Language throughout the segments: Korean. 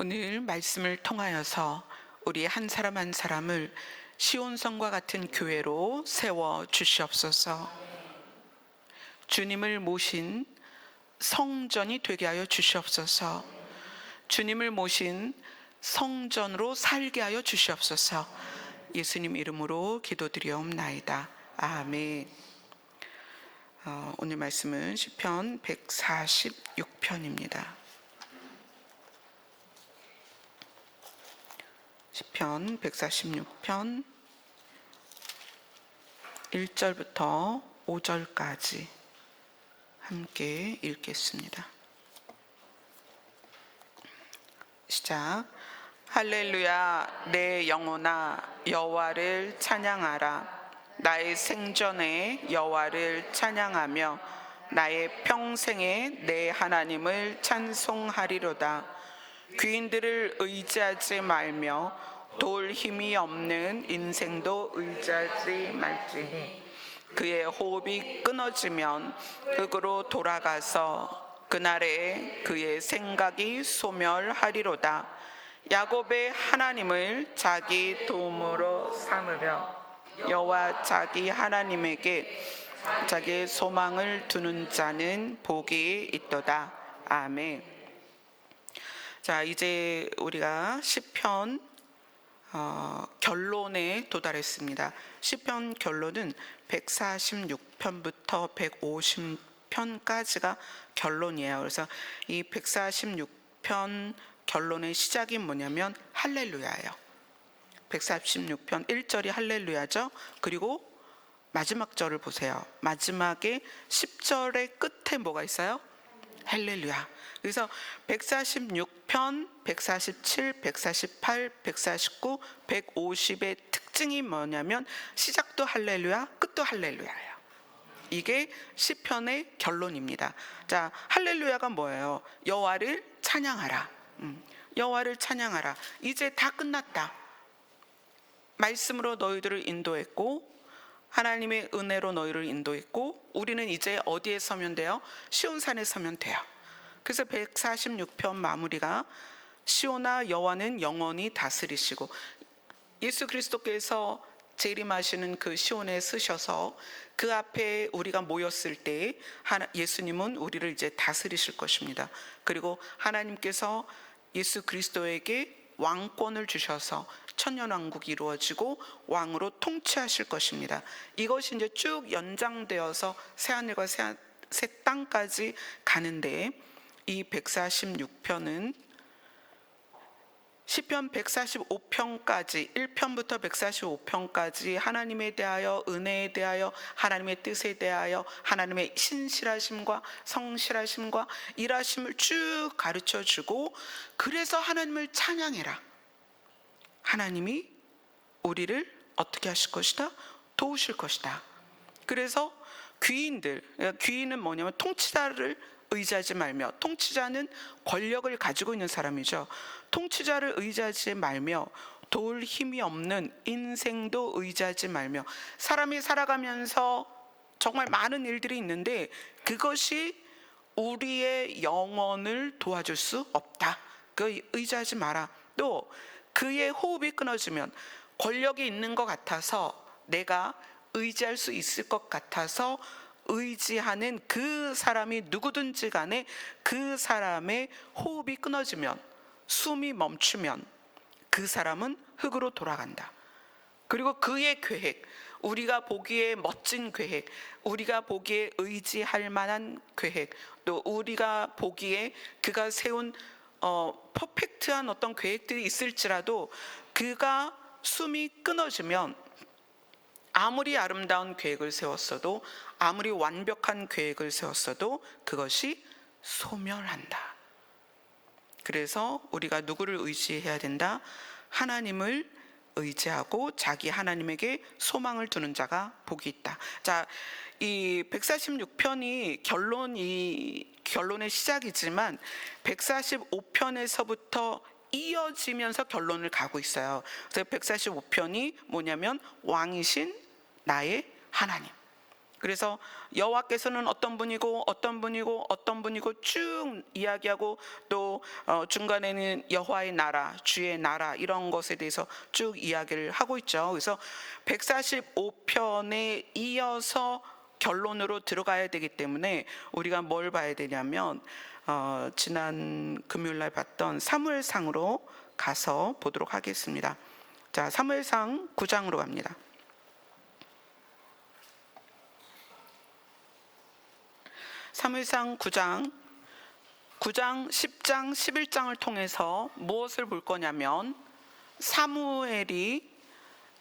오늘 말씀을 통하여서 우리 한 사람 한 사람을 시온성과 같은 교회로 세워 주시옵소서. 주님을 모신 성전이 되게 하여 주시옵소서. 주님을 모신 성전으로 살게 하여 주시옵소서. 예수님 이름으로 기도드리옵나이다. 아멘. 오늘 말씀은 시편 146편입니다. 시편 146편 1절부터 5절까지 함께 읽겠습니다. 시작. 할렐루야, 내 영혼아 여호와를 찬양하라. 나의 생전에 여호와를 찬양하며 나의 평생에 내 하나님을 찬송하리로다. 귀인들을 의지하지 말며 도울 힘이 없는 인생도 의지하지 말지니 그의 호흡이 끊어지면 흙으로 돌아가서 그날에 그의 생각이 소멸하리로다. 야곱의 하나님을 자기 도움으로 삼으려 여호와 자기 하나님에게 자기의 소망을 두는 자는 복이 있도다. 아멘. 자, 이제 우리가 시편 결론에 도달했습니다. 시편 결론은 146편부터 150편까지가 결론이에요. 그래서 이 146편 결론의 시작이 뭐냐면 할렐루야예요. 146편 1절이 할렐루야죠. 그리고 마지막 절을 보세요. 마지막에 10절의 끝에 뭐가 있어요? 할렐루야. 그래서 146편, 147, 148, 149, 150의 특징이 뭐냐면 시작도 할렐루야, 끝도 할렐루야예요. 이게 시편의 결론입니다. 자, 할렐루야가 뭐예요? 여호와를 찬양하라. 여호와를 찬양하라. 이제 다 끝났다. 말씀으로 너희들을 인도했고 하나님의 은혜로 너희를 인도했고 우리는 이제 어디에 서면 돼요? 시온산에 서면 돼요. 그래서 146편 마무리가 시온아 여호와는 영원히 다스리시고, 예수 그리스도께서 재림하시는 그 시온에 서셔서 그 앞에 우리가 모였을 때 예수님은 우리를 이제 다스리실 것입니다. 그리고 하나님께서 예수 그리스도에게 왕권을 주셔서 천년왕국이 이루어지고 왕으로 통치하실 것입니다. 이것이 이제 쭉 연장되어서 새하늘과 새 땅까지 가는데, 이 146편은 시편 145편까지 1편부터 145편까지 하나님에 대하여, 은혜에 대하여, 하나님의 뜻에 대하여, 하나님의 신실하심과 성실하심과 일하심을 쭉 가르쳐주고, 그래서 하나님을 찬양해라. 하나님이 우리를 어떻게 하실 것이다? 도우실 것이다. 그래서 귀인은 뭐냐면 통치자를 의지하지 말며, 통치자는 권력을 가지고 있는 사람이죠. 통치자를 의지하지 말며 도울 힘이 없는 인생도 의지하지 말며, 사람이 살아가면서 정말 많은 일들이 있는데 그것이 우리의 영혼을 도와줄 수 없다. 그 의지하지 마라. 또 그의 호흡이 끊어지면, 권력이 있는 것 같아서 내가 의지할 수 있을 것 같아서 의지하는 그 사람이 누구든지 간에 그 사람의 호흡이 끊어지면, 숨이 멈추면 그 사람은 흙으로 돌아간다. 그리고 그의 계획, 우리가 보기에 멋진 계획, 우리가 보기에 의지할 만한 계획, 또 우리가 보기에 그가 세운 퍼펙트한 어떤 계획들이 있을지라도 그가 숨이 끊어지면, 아무리 아름다운 계획을 세웠어도, 아무리 완벽한 계획을 세웠어도 그것이 소멸한다. 그래서 우리가 누구를 의지해야 된다? 하나님을 의지하고 자기 하나님에게 소망을 두는 자가 복이 있다. 자, 이 146편이 결론의 시작이지만 145편에서부터 이어지면서 결론을 가고 있어요. 그래서 145편이 뭐냐면 왕이신 나의 하나님. 그래서 여호와께서는 어떤 분이고 어떤 분이고 어떤 분이고 쭉 이야기하고 또 중간에는 여호와의 나라, 주의 나라 이런 것에 대해서 쭉 이야기를 하고 있죠. 그래서 145편에 이어서 결론으로 들어가야 되기 때문에 우리가 뭘 봐야 되냐면 지난 금요일 날 봤던 사무엘상으로 가서 보도록 하겠습니다. 자, 사무엘상 9장으로 갑니다. 사무엘상 9장, 10장, 11장을 통해서 무엇을 볼 거냐면 사무엘이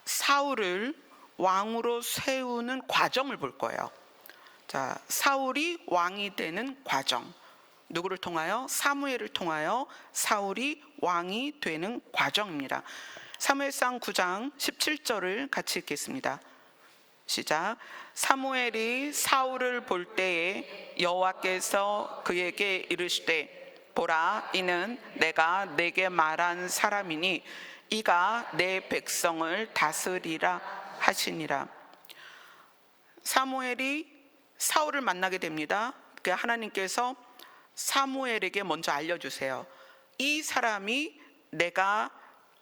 사울을 왕으로 세우는 과정을 볼 거예요. 자, 사울이 왕이 되는 과정. 누구를 통하여? 사무엘을 통하여 사울이 왕이 되는 과정입니다. 사무엘상 9장 17절을 같이 읽겠습니다. 시작. 사무엘이 사울을 볼 때에 여호와께서 그에게 이르시되 보라, 이는 내가 내게 말한 사람이니 이가 내 백성을 다스리라 하시니라. 사무엘이 사울을 만나게 됩니다. 하나님께서 사무엘에게 먼저 알려주세요. 이 사람이 내가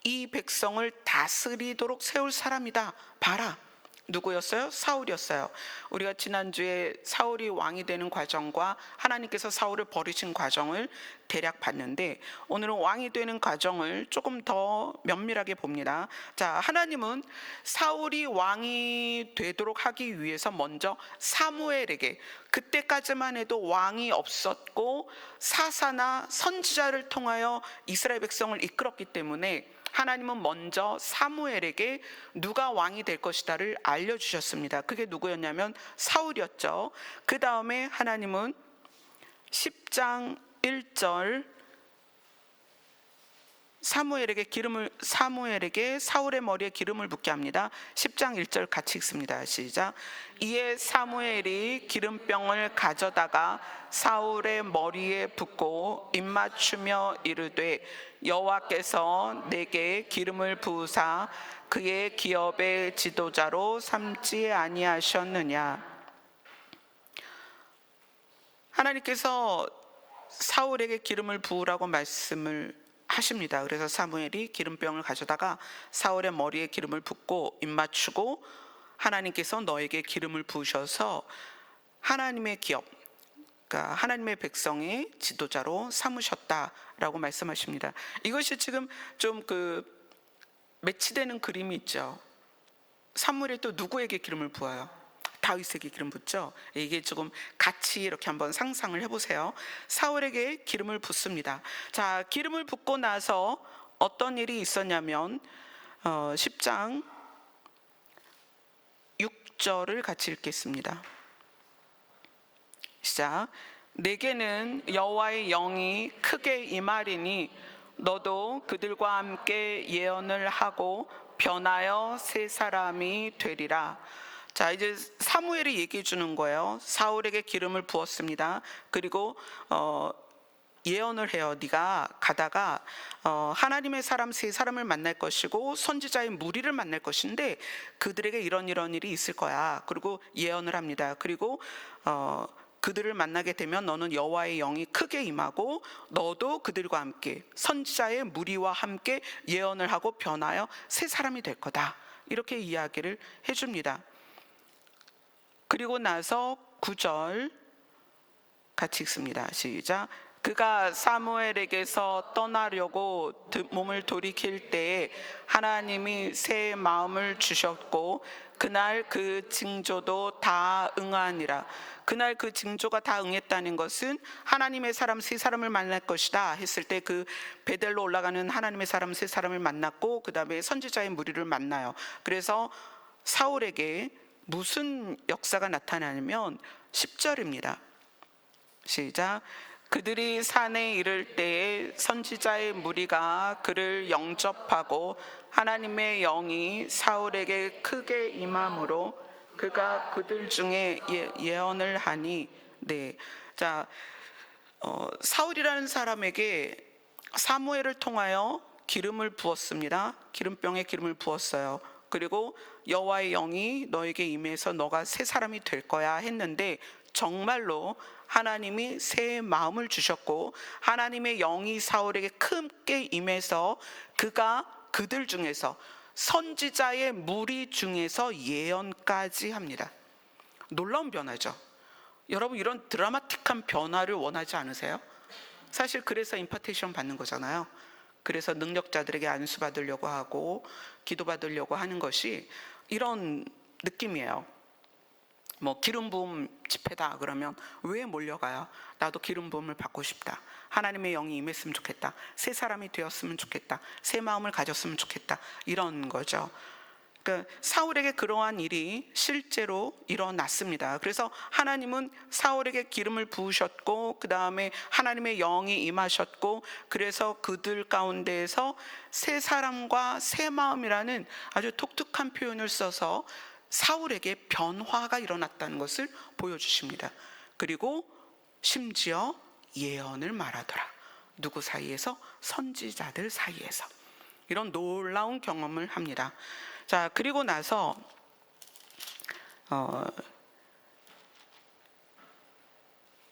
이 백성을 다스리도록 세울 사람이다. 봐라. 누구였어요? 사울이었어요. 우리가 지난주에 사울이 왕이 되는 과정과 하나님께서 사울을 버리신 과정을 대략 봤는데 오늘은 왕이 되는 과정을 조금 더 면밀하게 봅니다. 자, 하나님은 사울이 왕이 되도록 하기 위해서 먼저 사무엘에게, 그때까지만 해도 왕이 없었고 사사나 선지자를 통하여 이스라엘 백성을 이끌었기 때문에 하나님은 먼저 사무엘에게 누가 왕이 될 것이다를 알려주셨습니다. 그게 누구였냐면 사울이었죠. 그 다음에 하나님은 10장 1절 사무엘에게 사울의 머리에 기름을 붓게 합니다. 10장 1절 같이 읽습니다. 시작. 이에 사무엘이 기름병을 가져다가 사울의 머리에 붓고 입맞추며 이르되 여호와께서 내게 기름을 부으사 그의 기업의 지도자로 삼지 아니하셨느냐. 하나님께서 사울에게 기름을 부으라고 말씀을 하십니다. 그래서 사무엘이 기름병을 가져다가 사울의 머리에 기름을 붓고 입맞추고 하나님께서 너에게 기름을 부으셔서 하나님의 기업, 그러니까 하나님의 백성의 지도자로 삼으셨다라고 말씀하십니다. 이것이 지금 좀 매치되는 그림이 있죠. 사무엘이 또 누구에게 기름을 부어요? 다윗에게 기름 붓죠. 이게 조금 같이 이렇게 한번 상상을 해보세요. 사울에게 기름을 붓습니다. 자, 기름을 붓고 나서 어떤 일이 있었냐면 10장 6절을 같이 읽겠습니다. 시작. 내게는 여호와의 영이 크게 임하리니 너도 그들과 함께 예언을 하고 변하여 새 사람이 되리라. 자, 이제 사무엘이 얘기해 주는 거예요. 사울에게 기름을 부었습니다. 그리고 예언을 해요. 네가 가다가 하나님의 사람 세 사람을 만날 것이고 선지자의 무리를 만날 것인데 그들에게 이런 일이 있을 거야. 그리고 예언을 합니다. 그리고 그들을 만나게 되면 너는 여호와의 영이 크게 임하고 너도 그들과 함께 선지자의 무리와 함께 예언을 하고 변하여 새 사람이 될 거다. 이렇게 이야기를 해줍니다. 그리고 나서 9절 같이 읽습니다. 시작. 그가 사무엘에게서 떠나려고 몸을 돌이킬 때에 하나님이 새 마음을 주셨고 그날 그 징조도 다 응하니라. 그날 그 징조가 다 응했다는 것은 하나님의 사람 세 사람을 만날 것이다 했을 때 그 베델로 올라가는 하나님의 사람 세 사람을 만났고 그 다음에 선지자의 무리를 만나요. 그래서 사울에게 무슨 역사가 나타나냐면 10절입니다. 시작. 그들이 산에 이를 때에 선지자의 무리가 그를 영접하고 하나님의 영이 사울에게 크게 임함으로 그가 그들 중에 예언을 하니. 네. 자, 사울이라는 사람에게 사무엘을 통하여 기름을 부었습니다. 기름병에 기름을 부었어요. 그리고 여호와의 영이 너에게 임해서 너가 새 사람이 될 거야 했는데, 정말로 하나님이 새 마음을 주셨고 하나님의 영이 사울에게 크게 임해서 그가 그들 중에서 선지자의 무리 중에서 예언까지 합니다. 놀라운 변화죠. 여러분, 이런 드라마틱한 변화를 원하지 않으세요? 사실 그래서 임파테이션 받는 거잖아요. 그래서 능력자들에게 안수 받으려고 하고 기도 받으려고 하는 것이 이런 느낌이에요. 뭐 기름 부음 집회다 그러면 왜 몰려가요? 나도 기름 부음을 받고 싶다. 하나님의 영이 임했으면 좋겠다. 새 사람이 되었으면 좋겠다. 새 마음을 가졌으면 좋겠다. 이런 거죠. 그러니까 사울에게 그러한 일이 실제로 일어났습니다. 그래서 하나님은 사울에게 기름을 부으셨고 그 다음에 하나님의 영이 임하셨고, 그래서 그들 가운데에서 새 사람과 새 마음이라는 아주 독특한 표현을 써서 사울에게 변화가 일어났다는 것을 보여주십니다. 그리고 심지어 예언을 말하더라. 누구 사이에서? 선지자들 사이에서. 이런 놀라운 경험을 합니다. 자, 그리고 나서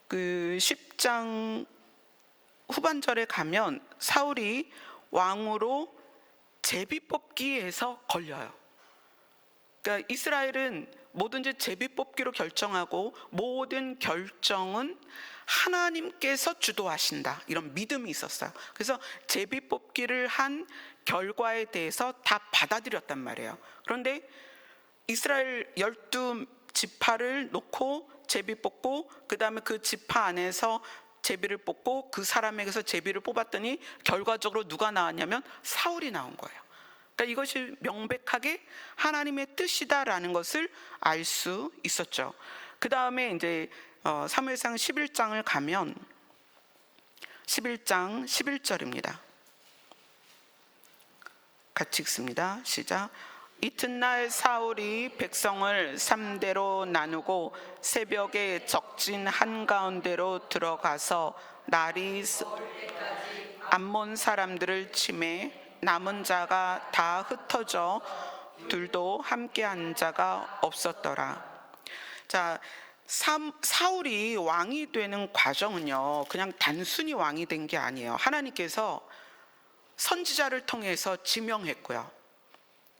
그 10장 후반절에 가면 사울이 왕으로 제비뽑기에서 걸려요. 그러니까 이스라엘은 뭐든지 제비뽑기로 결정하고 모든 결정은 하나님께서 주도하신다, 이런 믿음이 있었어요. 그래서 제비뽑기를 한 결과에 대해서 다 받아들였단 말이에요. 그런데 이스라엘 12지파를 놓고 제비 뽑고 그 다음에 그 지파 안에서 제비를 뽑고 그 사람에게서 제비를 뽑았더니 결과적으로 누가 나왔냐면 사울이 나온 거예요. 그러니까 이것이 명백하게 하나님의 뜻이다라는 것을 알 수 있었죠. 그 다음에 이제 사무엘상 11장을 가면 11장 11절입니다. 같이 읽습니다. 시작. 이튿날 사울이 백성을 3대로 나누고 새벽에 적진 한가운데로 들어가서 날이 암몬 사람들을 치매 남은 자가 다 흩어져 둘도 함께한 자가 없었더라. 자, 사울이 왕이 되는 과정은요, 그냥 단순히 왕이 된 게 아니에요. 하나님께서 선지자를 통해서 지명했고요,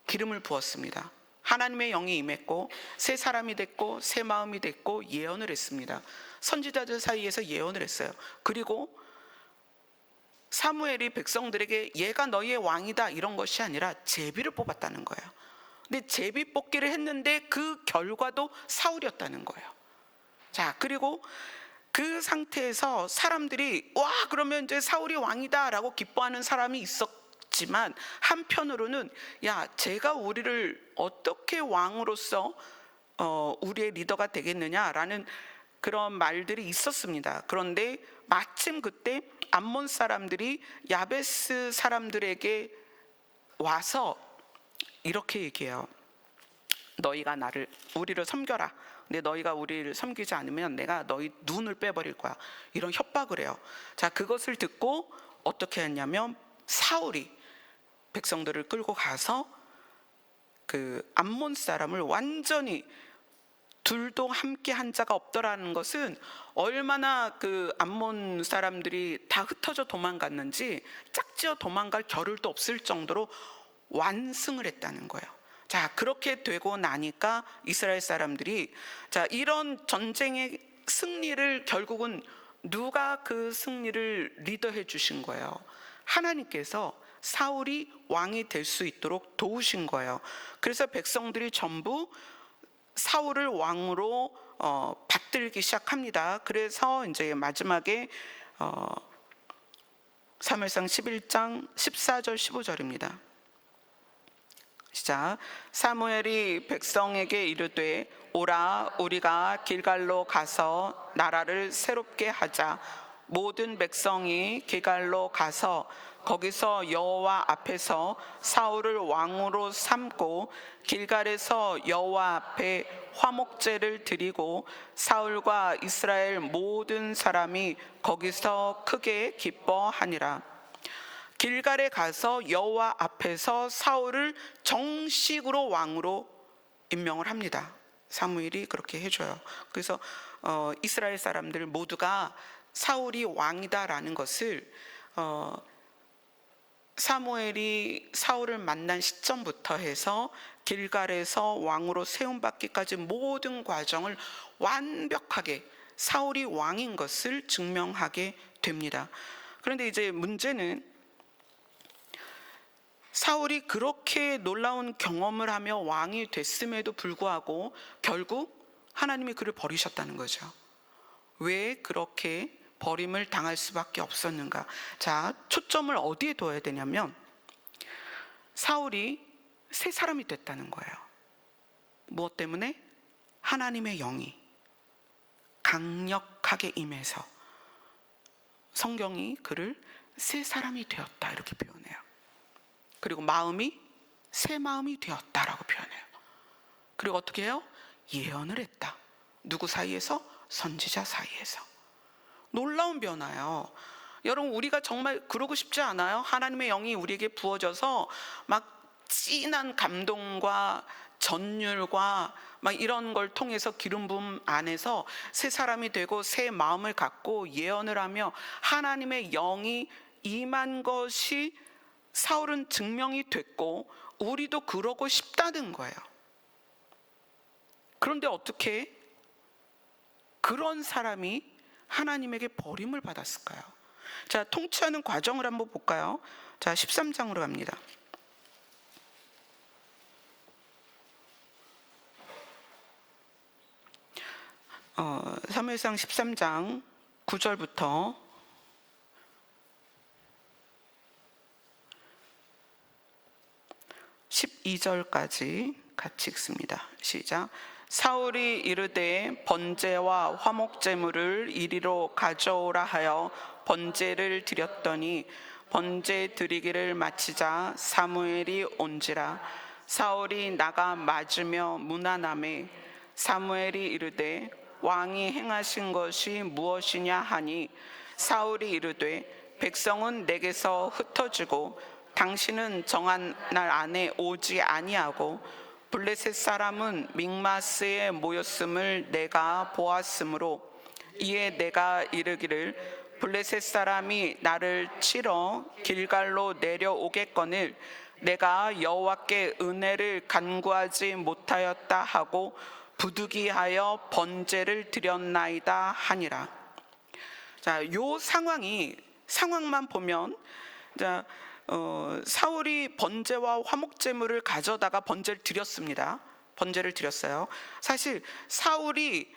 기름을 부었습니다. 하나님의 영이 임했고 새 사람이 됐고 새 마음이 됐고 예언을 했습니다. 선지자들 사이에서 예언을 했어요. 그리고 사무엘이 백성들에게 얘가 너희의 왕이다 이런 것이 아니라 제비를 뽑았다는 거예요. 근데 제비 뽑기를 했는데 그 결과도 사울이었다는 거예요. 자, 그리고 그 상태에서 사람들이 와, 그러면 이제 사울이 왕이다 라고 기뻐하는 사람이 있었지만, 한편으로는 야, 제가 우리를 어떻게 왕으로서 우리의 리더가 되겠느냐라는 그런 말들이 있었습니다. 그런데 마침 그때 암몬 사람들이 야베스 사람들에게 와서 이렇게 얘기해요. 너희가 우리를 섬겨라. 근데 너희가 우리를 섬기지 않으면 내가 너희 눈을 빼버릴 거야. 이런 협박을 해요. 자, 그것을 듣고 어떻게 했냐면 사울이 백성들을 끌고 가서 그 암몬 사람을 완전히 둘도 함께 한 자가 없더라는 것은 얼마나 그 암몬 사람들이 다 흩어져 도망갔는지 짝지어 도망갈 겨를도 없을 정도로 완승을 했다는 거예요. 자, 그렇게 되고 나니까 이스라엘 사람들이, 자, 이런 전쟁의 승리를 결국은 누가 그 승리를 리더해 주신 거예요? 하나님께서 사울이 왕이 될 수 있도록 도우신 거예요. 그래서 백성들이 전부 사울을 왕으로 받들기 시작합니다. 그래서 이제 마지막에 사무엘상 11장 14절 15절입니다. 시작. 사무엘이 백성에게 이르되 오라, 우리가 길갈로 가서 나라를 새롭게 하자. 모든 백성이 길갈로 가서 거기서 여호와 앞에서 사울을 왕으로 삼고 길갈에서 여호와 앞에 화목제를 드리고 사울과 이스라엘 모든 사람이 거기서 크게 기뻐하니라. 길갈에 가서 여호와 앞에서 사울을 정식으로 왕으로 임명을 합니다. 사무엘이 그렇게 해줘요. 그래서 이스라엘 사람들 모두가 사울이 왕이다라는 것을 사무엘이 사울을 만난 시점부터 해서 길갈에서 왕으로 세움받기까지 모든 과정을 완벽하게 사울이 왕인 것을 증명하게 됩니다. 그런데 이제 문제는 사울이 그렇게 놀라운 경험을 하며 왕이 됐음에도 불구하고 결국 하나님이 그를 버리셨다는 거죠. 왜 그렇게 버림을 당할 수밖에 없었는가? 자, 초점을 어디에 둬야 되냐면 사울이 새 사람이 됐다는 거예요. 무엇 때문에? 하나님의 영이 강력하게 임해서 성경이 그를 새 사람이 되었다 이렇게 표현해요. 그리고 마음이 새 마음이 되었다라고 표현해요. 그리고 어떻게 해요? 예언을 했다. 누구 사이에서? 선지자 사이에서. 놀라운 변화예요. 여러분, 우리가 정말 그러고 싶지 않아요? 하나님의 영이 우리에게 부어져서 막 진한 감동과 전율과 막 이런 걸 통해서 기름 부음 안에서 새 사람이 되고 새 마음을 갖고 예언을 하며 하나님의 영이 임한 것이 사울은 증명이 됐고 우리도 그러고 싶다는 거예요. 그런데 어떻게 그런 사람이 하나님에게 버림을 받았을까요? 자, 통치하는 과정을 한번 볼까요? 자, 13장으로 갑니다. 사무엘상 13장 9절부터 12절까지 같이 읽습니다. 시작. 사울이 이르되 번제와 화목제물을 이리로 가져오라 하여 번제를 드렸더니 번제 드리기를 마치자 사무엘이 온지라. 사울이 나가 맞으며 문안하매 사무엘이 이르되 왕이 행하신 것이 무엇이냐 하니 사울이 이르되 백성은 내게서 흩어지고 당신은 정한 날 안에 오지 아니하고 블레셋 사람은 믹마스에 모였음을 내가 보았으므로 이에 내가 이르기를 블레셋 사람이 나를 치러 길갈로 내려오겠거늘 내가 여호와께 은혜를 간구하지 못하였다 하고 부득이하여 번제를 드렸나이다 하니라. 자, 요 상황만 보면 자, 사울이 번제와 화목제물을 가져다가 번제를 드렸습니다. 번제를 드렸어요. 사실 사울이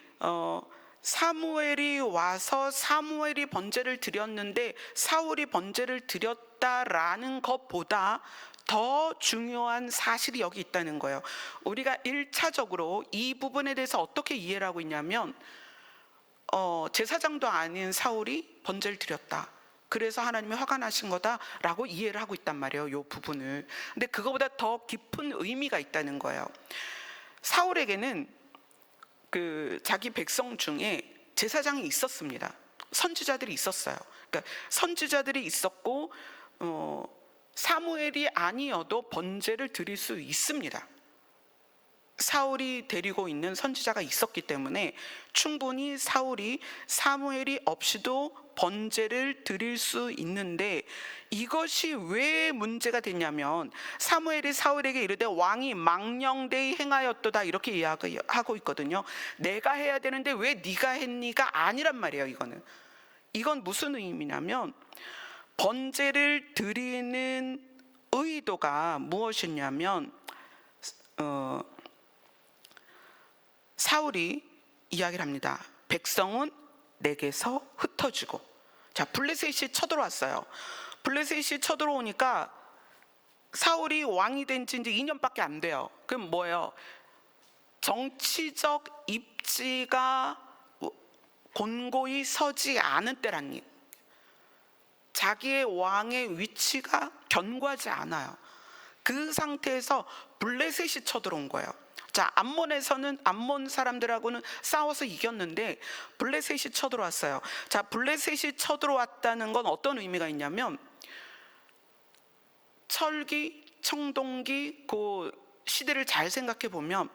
사무엘이 와서 사무엘이 번제를 드렸는데 사울이 번제를 드렸다라는 것보다 더 중요한 사실이 여기 있다는 거예요. 우리가 1차적으로 이 부분에 대해서 어떻게 이해를 하고 있냐면 제사장도 아닌 사울이 번제를 드렸다. 그래서 하나님이 화가 나신 거다라고 이해를 하고 있단 말이에요, 이 부분을. 근데 그거보다 더 깊은 의미가 있다는 거예요. 사울에게는 그 자기 백성 중에 제사장이 있었습니다. 선지자들이 있었어요. 그러니까 선지자들이 있었고 사무엘이 아니어도 번제를 드릴 수 있습니다. 사울이 데리고 있는 선지자가 있었기 때문에 충분히 사울이 사무엘이 없이도 번제를 드릴 수 있는데 이것이 왜 문제가 됐냐면 사무엘이 사울에게 이르되 왕이 망령되이 행하였도다 이렇게 이야기하고 있거든요. 내가 해야 되는데 왜 네가 했니가 아니란 말이에요. 이건 무슨 의미냐면 번제를 드리는 의도가 무엇이냐면 사울이 이야기를 합니다. 백성은 내게서 흩어지고, 자, 블레셋이 쳐들어왔어요. 블레셋이 쳐들어오니까 사울이 왕이 된 지 이제 2년밖에 안 돼요. 그럼 뭐예요? 정치적 입지가 곤고히 서지 않은 때란 얘기. 자기의 왕의 위치가 견고하지 않아요. 그 상태에서 블레셋이 쳐들어온 거예요. 자, 암몬 사람들하고는 싸워서 이겼는데 블레셋이 쳐들어왔어요. 자, 블레셋이 쳐들어왔다는 건 어떤 의미가 있냐면 철기, 청동기 그 시대를 잘 생각해 보면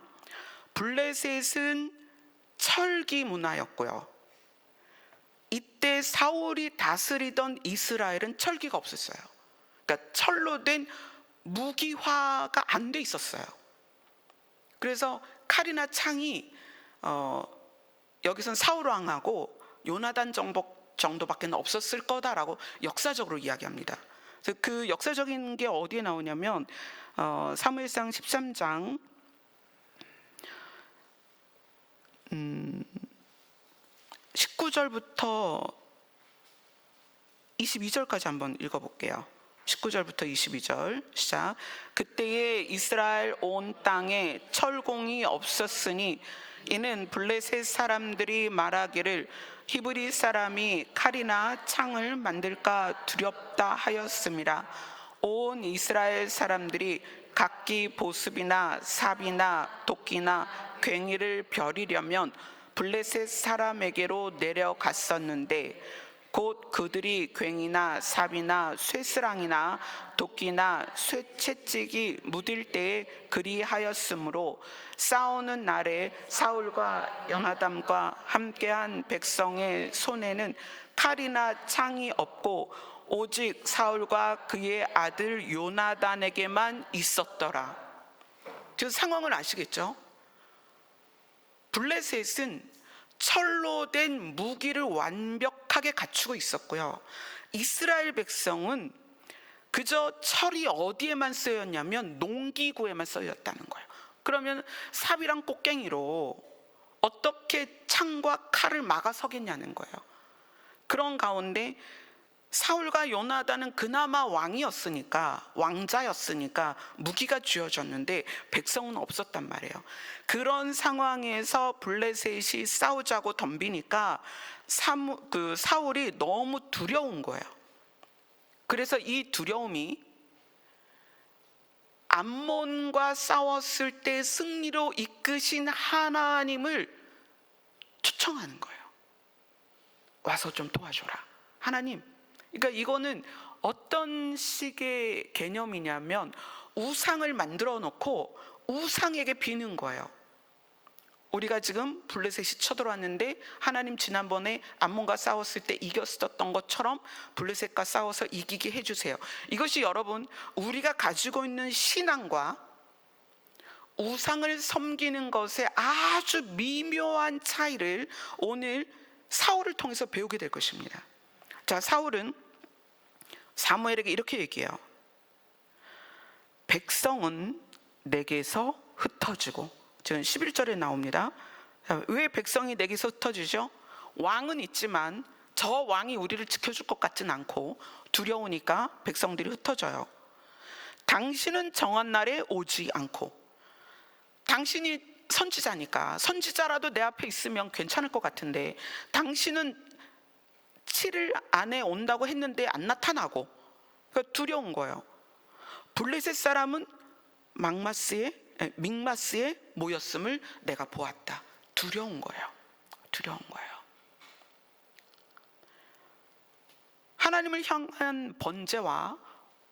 블레셋은 철기 문화였고요. 이때 사울이 다스리던 이스라엘은 철기가 없었어요. 그러니까 철로 된 무기화가 안 돼 있었어요. 그래서 칼이나 창이 여기선 사울 왕하고 요나단 정도밖에 없었을 거다라고 역사적으로 이야기합니다. 그래서 그 역사적인 게 어디에 나오냐면 사무엘상 13장 19절부터 22절까지 한번 읽어볼게요. 19절부터 22절 시작. 그때에 이스라엘 온 땅에 철공이 없었으니 이는 블레셋 사람들이 말하기를 히브리 사람이 칼이나 창을 만들까 두렵다 하였음이라. 온 이스라엘 사람들이 각기 보습이나 삽이나 도끼나 괭이를 벼리려면 블레셋 사람에게로 내려갔었는데 곧 그들이 괭이나 삽이나 쇠스랑이나 도끼나 쇠채찍이 묻을 때에 그리하였으므로 싸우는 날에 사울과 요나단과 함께한 백성의 손에는 칼이나 창이 없고 오직 사울과 그의 아들 요나단에게만 있었더라. 그 상황을 아시겠죠? 블레셋은 철로 된 무기를 완벽하게 갖추고 있었고요. 이스라엘 백성은 그저 철이 어디에만 쓰였냐면 농기구에만 쓰였다는 거예요. 그러면 삽이랑 꽃갱이로 어떻게 창과 칼을 막아서겠냐는 거예요. 그런 가운데 사울과 요나단은 그나마 왕자였으니까 무기가 쥐어졌는데 백성은 없었단 말이에요. 그런 상황에서 블레셋이 싸우자고 덤비니까 사울이 너무 두려운 거예요. 그래서 이 두려움이 암몬과 싸웠을 때 승리로 이끄신 하나님을 초청하는 거예요. 와서 좀 도와줘라. 하나님. 그러니까 이거는 어떤 식의 개념이냐면 우상을 만들어 놓고 우상에게 비는 거예요. 우리가 지금 블레셋이 쳐들어왔는데 하나님 지난번에 암몬과 싸웠을 때 이겼었던 것처럼 블레셋과 싸워서 이기게 해주세요. 이것이 여러분 우리가 가지고 있는 신앙과 우상을 섬기는 것에 아주 미묘한 차이를 오늘 사울을 통해서 배우게 될 것입니다. 자, 사울은 사무엘에게 이렇게 얘기해요. 백성은 내게서 흩어지고, 지금 11절에 나옵니다. 왜 백성이 내게서 흩어지죠? 왕은 있지만 저 왕이 우리를 지켜줄 것 같진 않고 두려우니까 백성들이 흩어져요. 당신은 정한 날에 오지 않고, 당신이 선지자니까 선지자라도 내 앞에 있으면 괜찮을 것 같은데 당신은 7일 안에 온다고 했는데 안 나타나고, 그러니까 두려운 거예요. 블레셋 사람은 믹마스에 모였음을 내가 보았다. 두려운 거예요. 하나님을 향한 번제와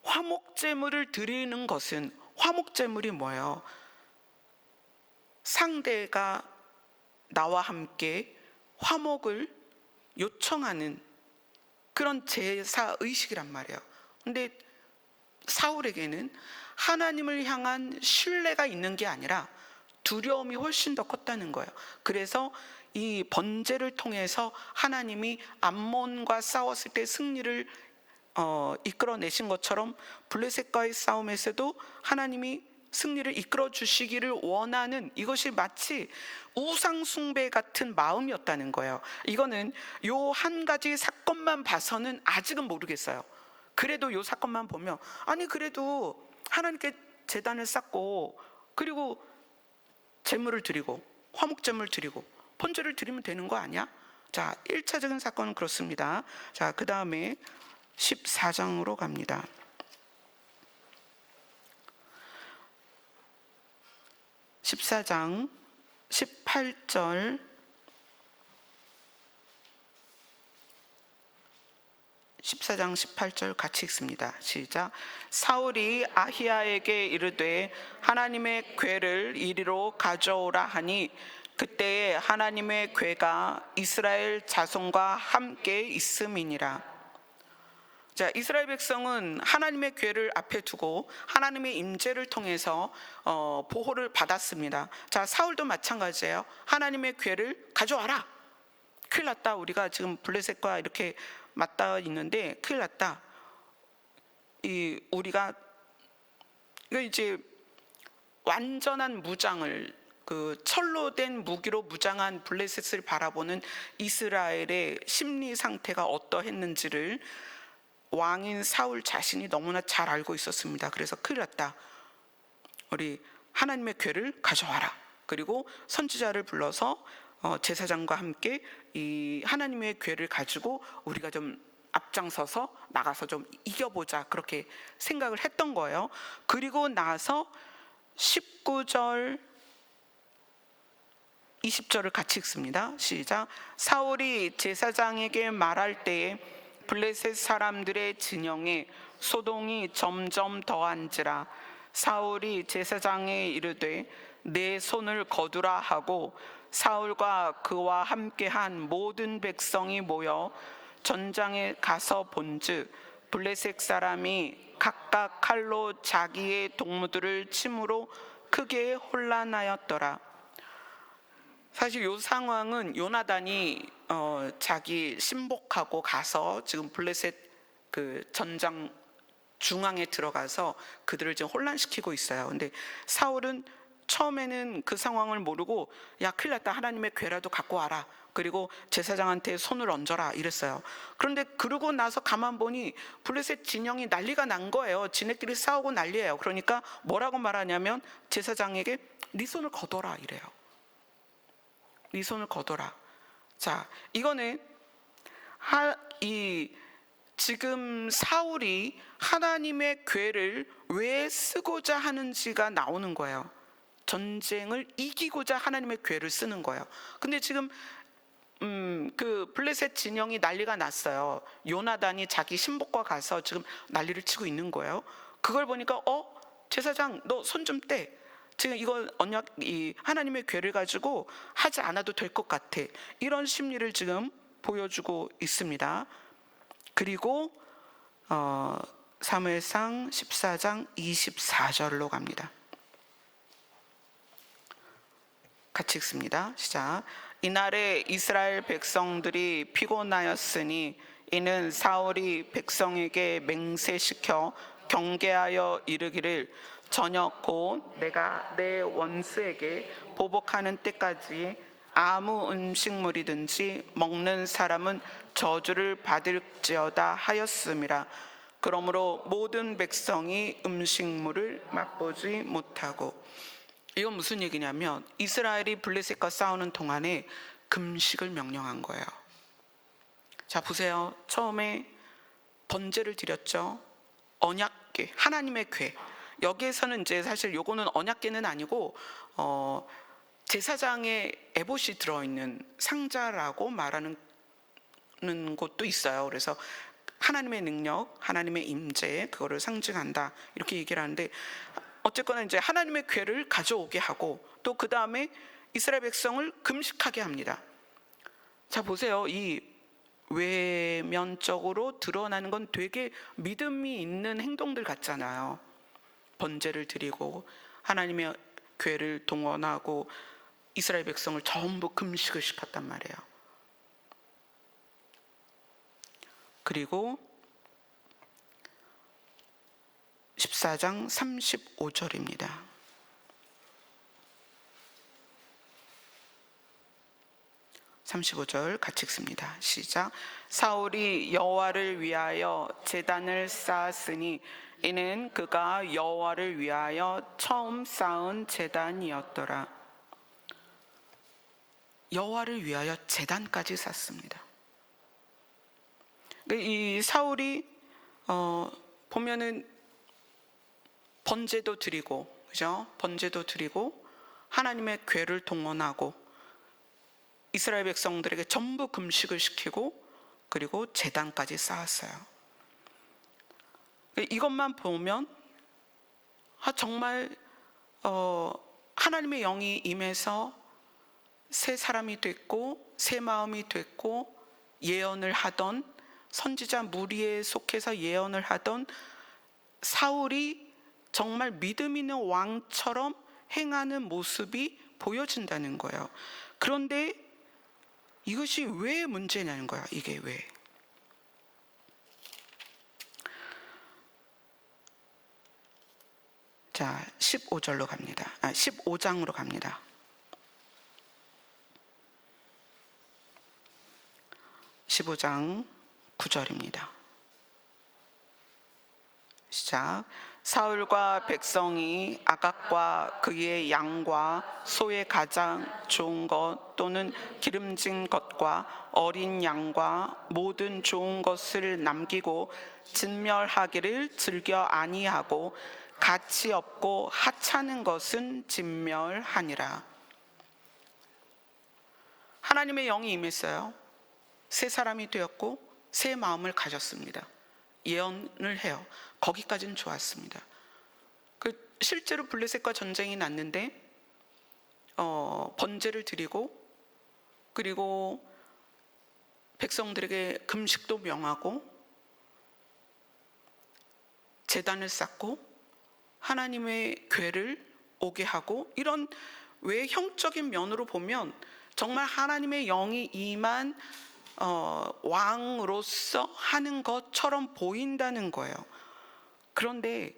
화목제물을 드리는 것은, 화목제물이 뭐예요? 상대가 나와 함께 화목을 요청하는 그런 제사 의식이란 말이에요. 근데 사울에게는 하나님을 향한 신뢰가 있는 게 아니라 두려움이 훨씬 더 컸다는 거예요. 그래서 이 번제를 통해서 하나님이 암몬과 싸웠을 때 승리를 이끌어내신 것처럼 블레셋과의 싸움에서도 하나님이 승리를 이끌어 주시기를 원하는, 이것이 마치 우상 숭배 같은 마음이었다는 거예요. 이거는 요 한 가지 사건만 봐서는 아직은 모르겠어요. 그래도 요 사건만 보면, 아니 그래도 하나님께 제단을 쌓고 그리고 제물을 드리고 화목제물을 드리고 번제를 드리면 되는 거 아니야? 자, 1차적인 사건은 그렇습니다. 자, 그 다음에 14장으로 갑니다. 14장 18절 14장 18절 같이 읽습니다. 시작. 사울이 아히야에게 이르되 하나님의 궤를 이리로 가져오라 하니 그때에 하나님의 궤가 이스라엘 자손과 함께 있음이니라. 자, 이스라엘 백성은 하나님의 궤를 앞에 두고 하나님의 임재를 통해서 보호를 받았습니다. 자, 사울도 마찬가지예요. 하나님의 궤를 가져와라. 큰일 났다. 우리가 지금 블레셋과 이렇게 맞닿아 있는데 큰일 났다. 우리가 이제 완전한 무장을 그 철로 된 무기로 무장한 블레셋을 바라보는 이스라엘의 심리 상태가 어떠했는지를 왕인 사울 자신이 너무나 잘 알고 있었습니다. 그래서 큰일 났다. 우리 하나님의 궤를 가져와라. 그리고 선지자를 불러서 제사장과 함께 이 하나님의 궤를 가지고 우리가 좀 앞장서서 나가서 좀 이겨보자, 그렇게 생각을 했던 거예요. 그리고 나서 19절 20절을 같이 읽습니다. 시작. 사울이 제사장에게 말할 때에 블레셋 사람들의 진영에 소동이 점점 더한지라. 사울이 제사장에 이르되 내 손을 거두라 하고 사울과 그와 함께한 모든 백성이 모여 전장에 가서 본즉 블레셋 사람이 각각 칼로 자기의 동무들을 침으로 크게 혼란하였더라. 사실 이 상황은 요나단이 자기 신복하고 가서 지금 블레셋 그 전장 중앙에 들어가서 그들을 지금 혼란시키고 있어요. 근데 사울은 처음에는 그 상황을 모르고 야, 큰일 났다. 하나님의 궤라도 갖고 와라. 그리고 제사장한테 손을 얹어라 이랬어요. 그런데 그러고 나서 가만 보니 블레셋 진영이 난리가 난 거예요. 지네끼리 싸우고 난리예요. 그러니까 뭐라고 말하냐면 제사장에게 네 손을 거둬라 이래요. 네 손을 거둬라. 자, 이거는 지금 사울이 하나님의 궤를 왜 쓰고자 하는지가 나오는 거예요. 전쟁을 이기고자 하나님의 궤를 쓰는 거예요. 근데 지금 그 블레셋 진영이 난리가 났어요. 요나단이 자기 신복과 가서 지금 난리를 치고 있는 거예요. 그걸 보니까 제사장 너 손 좀 떼. 지금 이거 이 하나님의 궤를 가지고 하지 않아도 될 것 같아. 이런 심리를 지금 보여주고 있습니다. 그리고 사무엘상 14장 24절로 갑니다. 같이 읽습니다. 시작. 이날에 이스라엘 백성들이 피곤하였으니 이는 사울이 백성에게 맹세시켜 경계하여 이르기를 저녁 곧 내가 내 원수에게 보복하는 때까지 아무 음식물이든지 먹는 사람은 저주를 받을지어다 하였음이라. 그러므로 모든 백성이 음식물을 맛보지 못하고. 이건 무슨 얘기냐면 이스라엘이 블레셋과 싸우는 동안에 금식을 명령한 거예요. 자, 보세요. 처음에 번제를 드렸죠. 언약궤, 하나님의 궤. 여기에서는 이제 사실 요거는 언약궤는 아니고 제사장의 에봇이 들어있는 상자라고 말하는 곳도 있어요. 그래서 하나님의 능력, 하나님의 임재, 그거를 상징한다 이렇게 얘기를 하는데, 어쨌거나 이제 하나님의 궤를 가져오게 하고 또 그 다음에 이스라엘 백성을 금식하게 합니다. 자, 보세요. 이 외면적으로 드러나는 건 되게 믿음이 있는 행동들 같잖아요. 번제를 드리고 하나님의 궤를 동원하고 이스라엘 백성을 전부 금식을 시켰단 말이에요. 그리고 14장 35절입니다. 같이 읽습니다. 시작. 사울이 여호와를 위하여 제단을 쌓았으니 이는 그가 여호와를 위하여 처음 쌓은 제단이었더라. 여호와를 위하여 제단까지 쌓습니다. 이 사울이 보면은 번제도 드리고, 그죠? 번제도 드리고 하나님의 궤를 동원하고 이스라엘 백성들에게 전부 금식을 시키고 그리고 제단까지 쌓았어요. 이것만 보면 정말 하나님의 영이 임해서 새 사람이 됐고 새 마음이 됐고 예언을 하던 선지자 무리에 속해서 예언을 하던 사울이 정말 믿음 있는 왕처럼 행하는 모습이 보여진다는 거예요. 그런데 이것이 왜 문제냐는 거야. 이게 왜? 자, 15절로 갑니다. 15장으로 갑니다. 15장 9절입니다. 시작. 사울과 백성이 아각과 그의 양과 소의 가장 좋은 것 또는 기름진 것과 어린 양과 모든 좋은 것을 남기고 진멸하기를 즐겨 아니하고 가치 없고 하찮은 것은 진멸하니라. 하나님의 영이 임했어요. 새 사람이 되었고 새 마음을 가졌습니다. 예언을 해요. 거기까지는 좋았습니다. 실제로 블레셋과 전쟁이 났는데 번제를 드리고 그리고 백성들에게 금식도 명하고 제단을 쌓고 하나님의 궤를 오게 하고 이런 외형적인 면으로 보면 정말 하나님의 영이 임한 왕으로서 하는 것처럼 보인다는 거예요. 그런데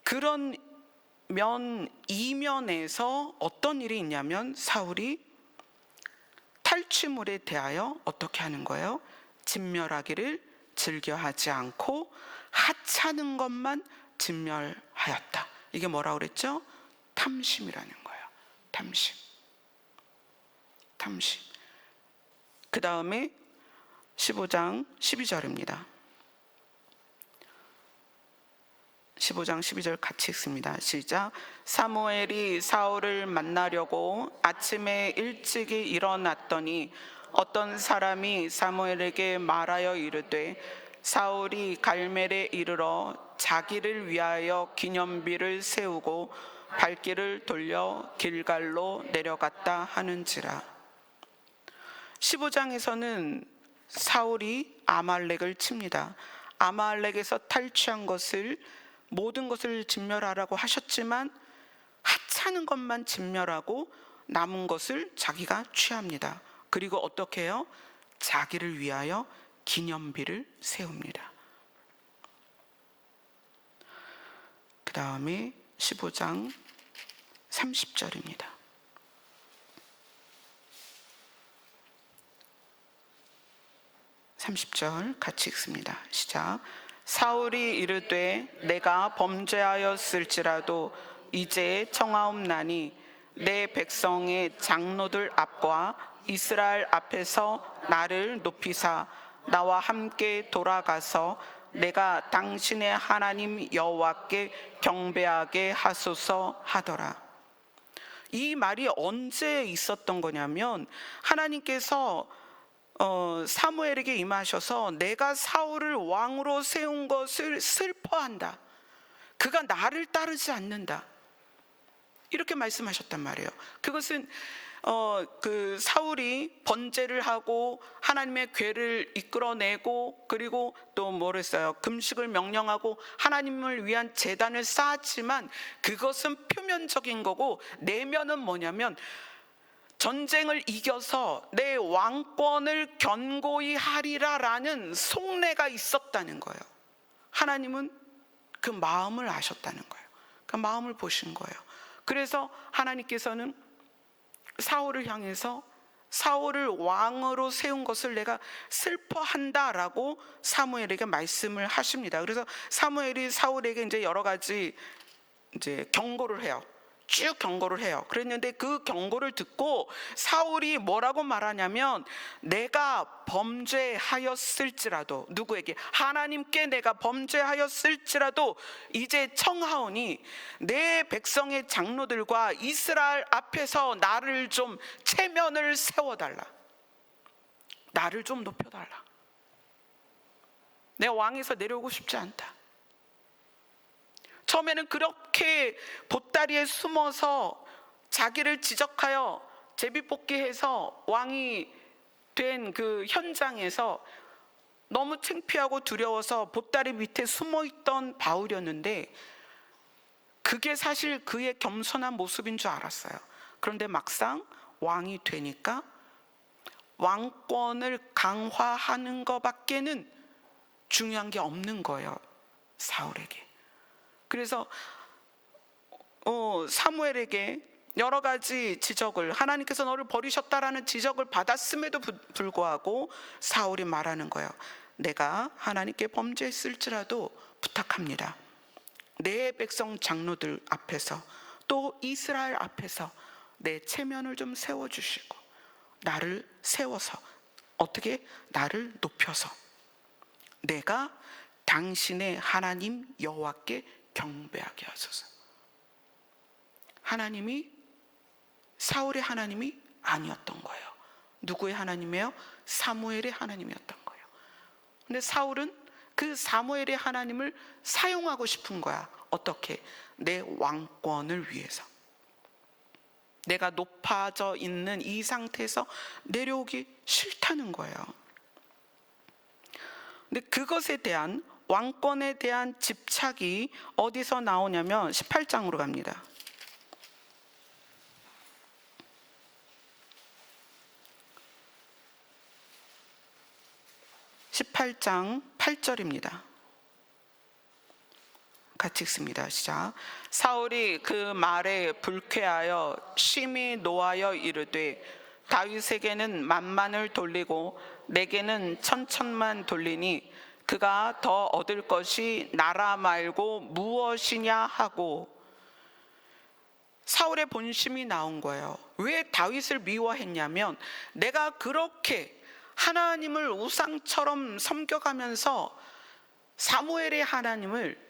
그런 이면에서 어떤 일이 있냐면 사울이 탈취물에 대하여 어떻게 하는 거예요? 진멸하기를 즐겨하지 않고 하찮은 것만 진멸하였다. 이게 뭐라고 그랬죠? 탐심이라는 거예요. 탐심. 그 다음에 15장 12절입니다. 15장 12절 같이 읽습니다. 시작. 사무엘이 사울을 만나려고 아침에 일찍이 일어났더니 어떤 사람이 사무엘에게 말하여 이르되 사울이 갈멜에 이르러 자기를 위하여 기념비를 세우고 발길을 돌려 길갈로 내려갔다 하는지라. 15장에서는 사울이 아말렉을 칩니다. 아말렉에서 탈취한 것을 모든 것을 진멸하라고 하셨지만 하찮은 것만 진멸하고 남은 것을 자기가 취합니다. 그리고 어떻게 해요? 자기를 위하여 기념비를 세웁니다. 그 다음에 15장 30절입니다. 30절 같이 읽습니다. 시작. 사울이 이르되 내가 범죄하였을지라도 이제 청하옵나니 내 백성의 장로들 앞과 이스라엘 앞에서 나를 높이사 나와 함께 돌아가서 내가 당신의 하나님 여호와께 경배하게 하소서 하더라. 이 말이 언제 있었던 거냐면 하나님께서 사무엘에게 임하셔서 내가 사울을 왕으로 세운 것을 슬퍼한다. 그가 나를 따르지 않는다. 이렇게 말씀하셨단 말이에요. 그것은 그 사울이 번제를 하고 하나님의 궤를 이끌어내고 그리고 또 뭐랬어요? 금식을 명령하고 하나님을 위한 제단을 쌓았지만 그것은 표면적인 거고 내면은 뭐냐면 전쟁을 이겨서 내 왕권을 견고히 하리라라는 속내가 있었다는 거예요. 하나님은 그 마음을 아셨다는 거예요. 그 마음을 보신 거예요. 그래서 하나님께서는 사울을 향해서 사울을 왕으로 세운 것을 내가 슬퍼한다라고 사무엘에게 말씀을 하십니다. 그래서 사무엘이 사울에게 이제 여러 가지 이제 경고를 해요. 쭉 경고를 해요. 그랬는데 그 경고를 듣고 사울이 뭐라고 말하냐면 내가 범죄하였을지라도 누구에게? 하나님께 내가 범죄하였을지라도 이제 청하오니 내 백성의 장로들과 이스라엘 앞에서 나를 좀 체면을 세워달라. 나를 좀 높여달라. 내 왕에서 내려오고 싶지 않다. 처음에는 그렇게 보따리에 숨어서 자기를 지적하여 제비뽑기해서 왕이 된 그 현장에서 너무 창피하고 두려워서 보따리 밑에 숨어있던 바울이었는데, 그게 사실 그의 겸손한 모습인 줄 알았어요. 그런데 막상 왕이 되니까 왕권을 강화하는 것밖에는 중요한 게 없는 거예요, 사울에게. 그래서 사무엘에게 여러 가지 지적을, 하나님께서 너를 버리셨다라는 지적을 받았음에도 불구하고 사울이 말하는 거예요. 내가 하나님께 범죄했을지라도 부탁합니다. 내 백성 장로들 앞에서, 또 이스라엘 앞에서 내 체면을 좀 세워주시고, 나를 세워서, 어떻게? 나를 높여서 내가 당신의 하나님 여호와께 경배하게 하소서. 하나님이 사울의 하나님이 아니었던 거예요. 누구의 하나님이에요? 사무엘의 하나님이었던 거예요. 근데 사울은 그 사무엘의 하나님을 사용하고 싶은 거야. 어떻게? 내 왕권을 위해서. 내가 높아져 있는 이 상태에서 내려오기 싫다는 거예요. 근데 그것에 대한, 왕권에 대한 집착이 어디서 나오냐면 18장으로 갑니다. 18장 8절입니다. 같이 읽습니다. 시작. 사울이 그 말에 불쾌하여 심히 노하여 이르되, 다윗에게는 만만을 돌리고 내게는 천천만 돌리니 그가 더 얻을 것이 나라 말고 무엇이냐 하고. 사울의 본심이 나온 거예요. 왜 다윗을 미워했냐면, 내가 그렇게 하나님을 우상처럼 섬겨가면서 사무엘의 하나님을,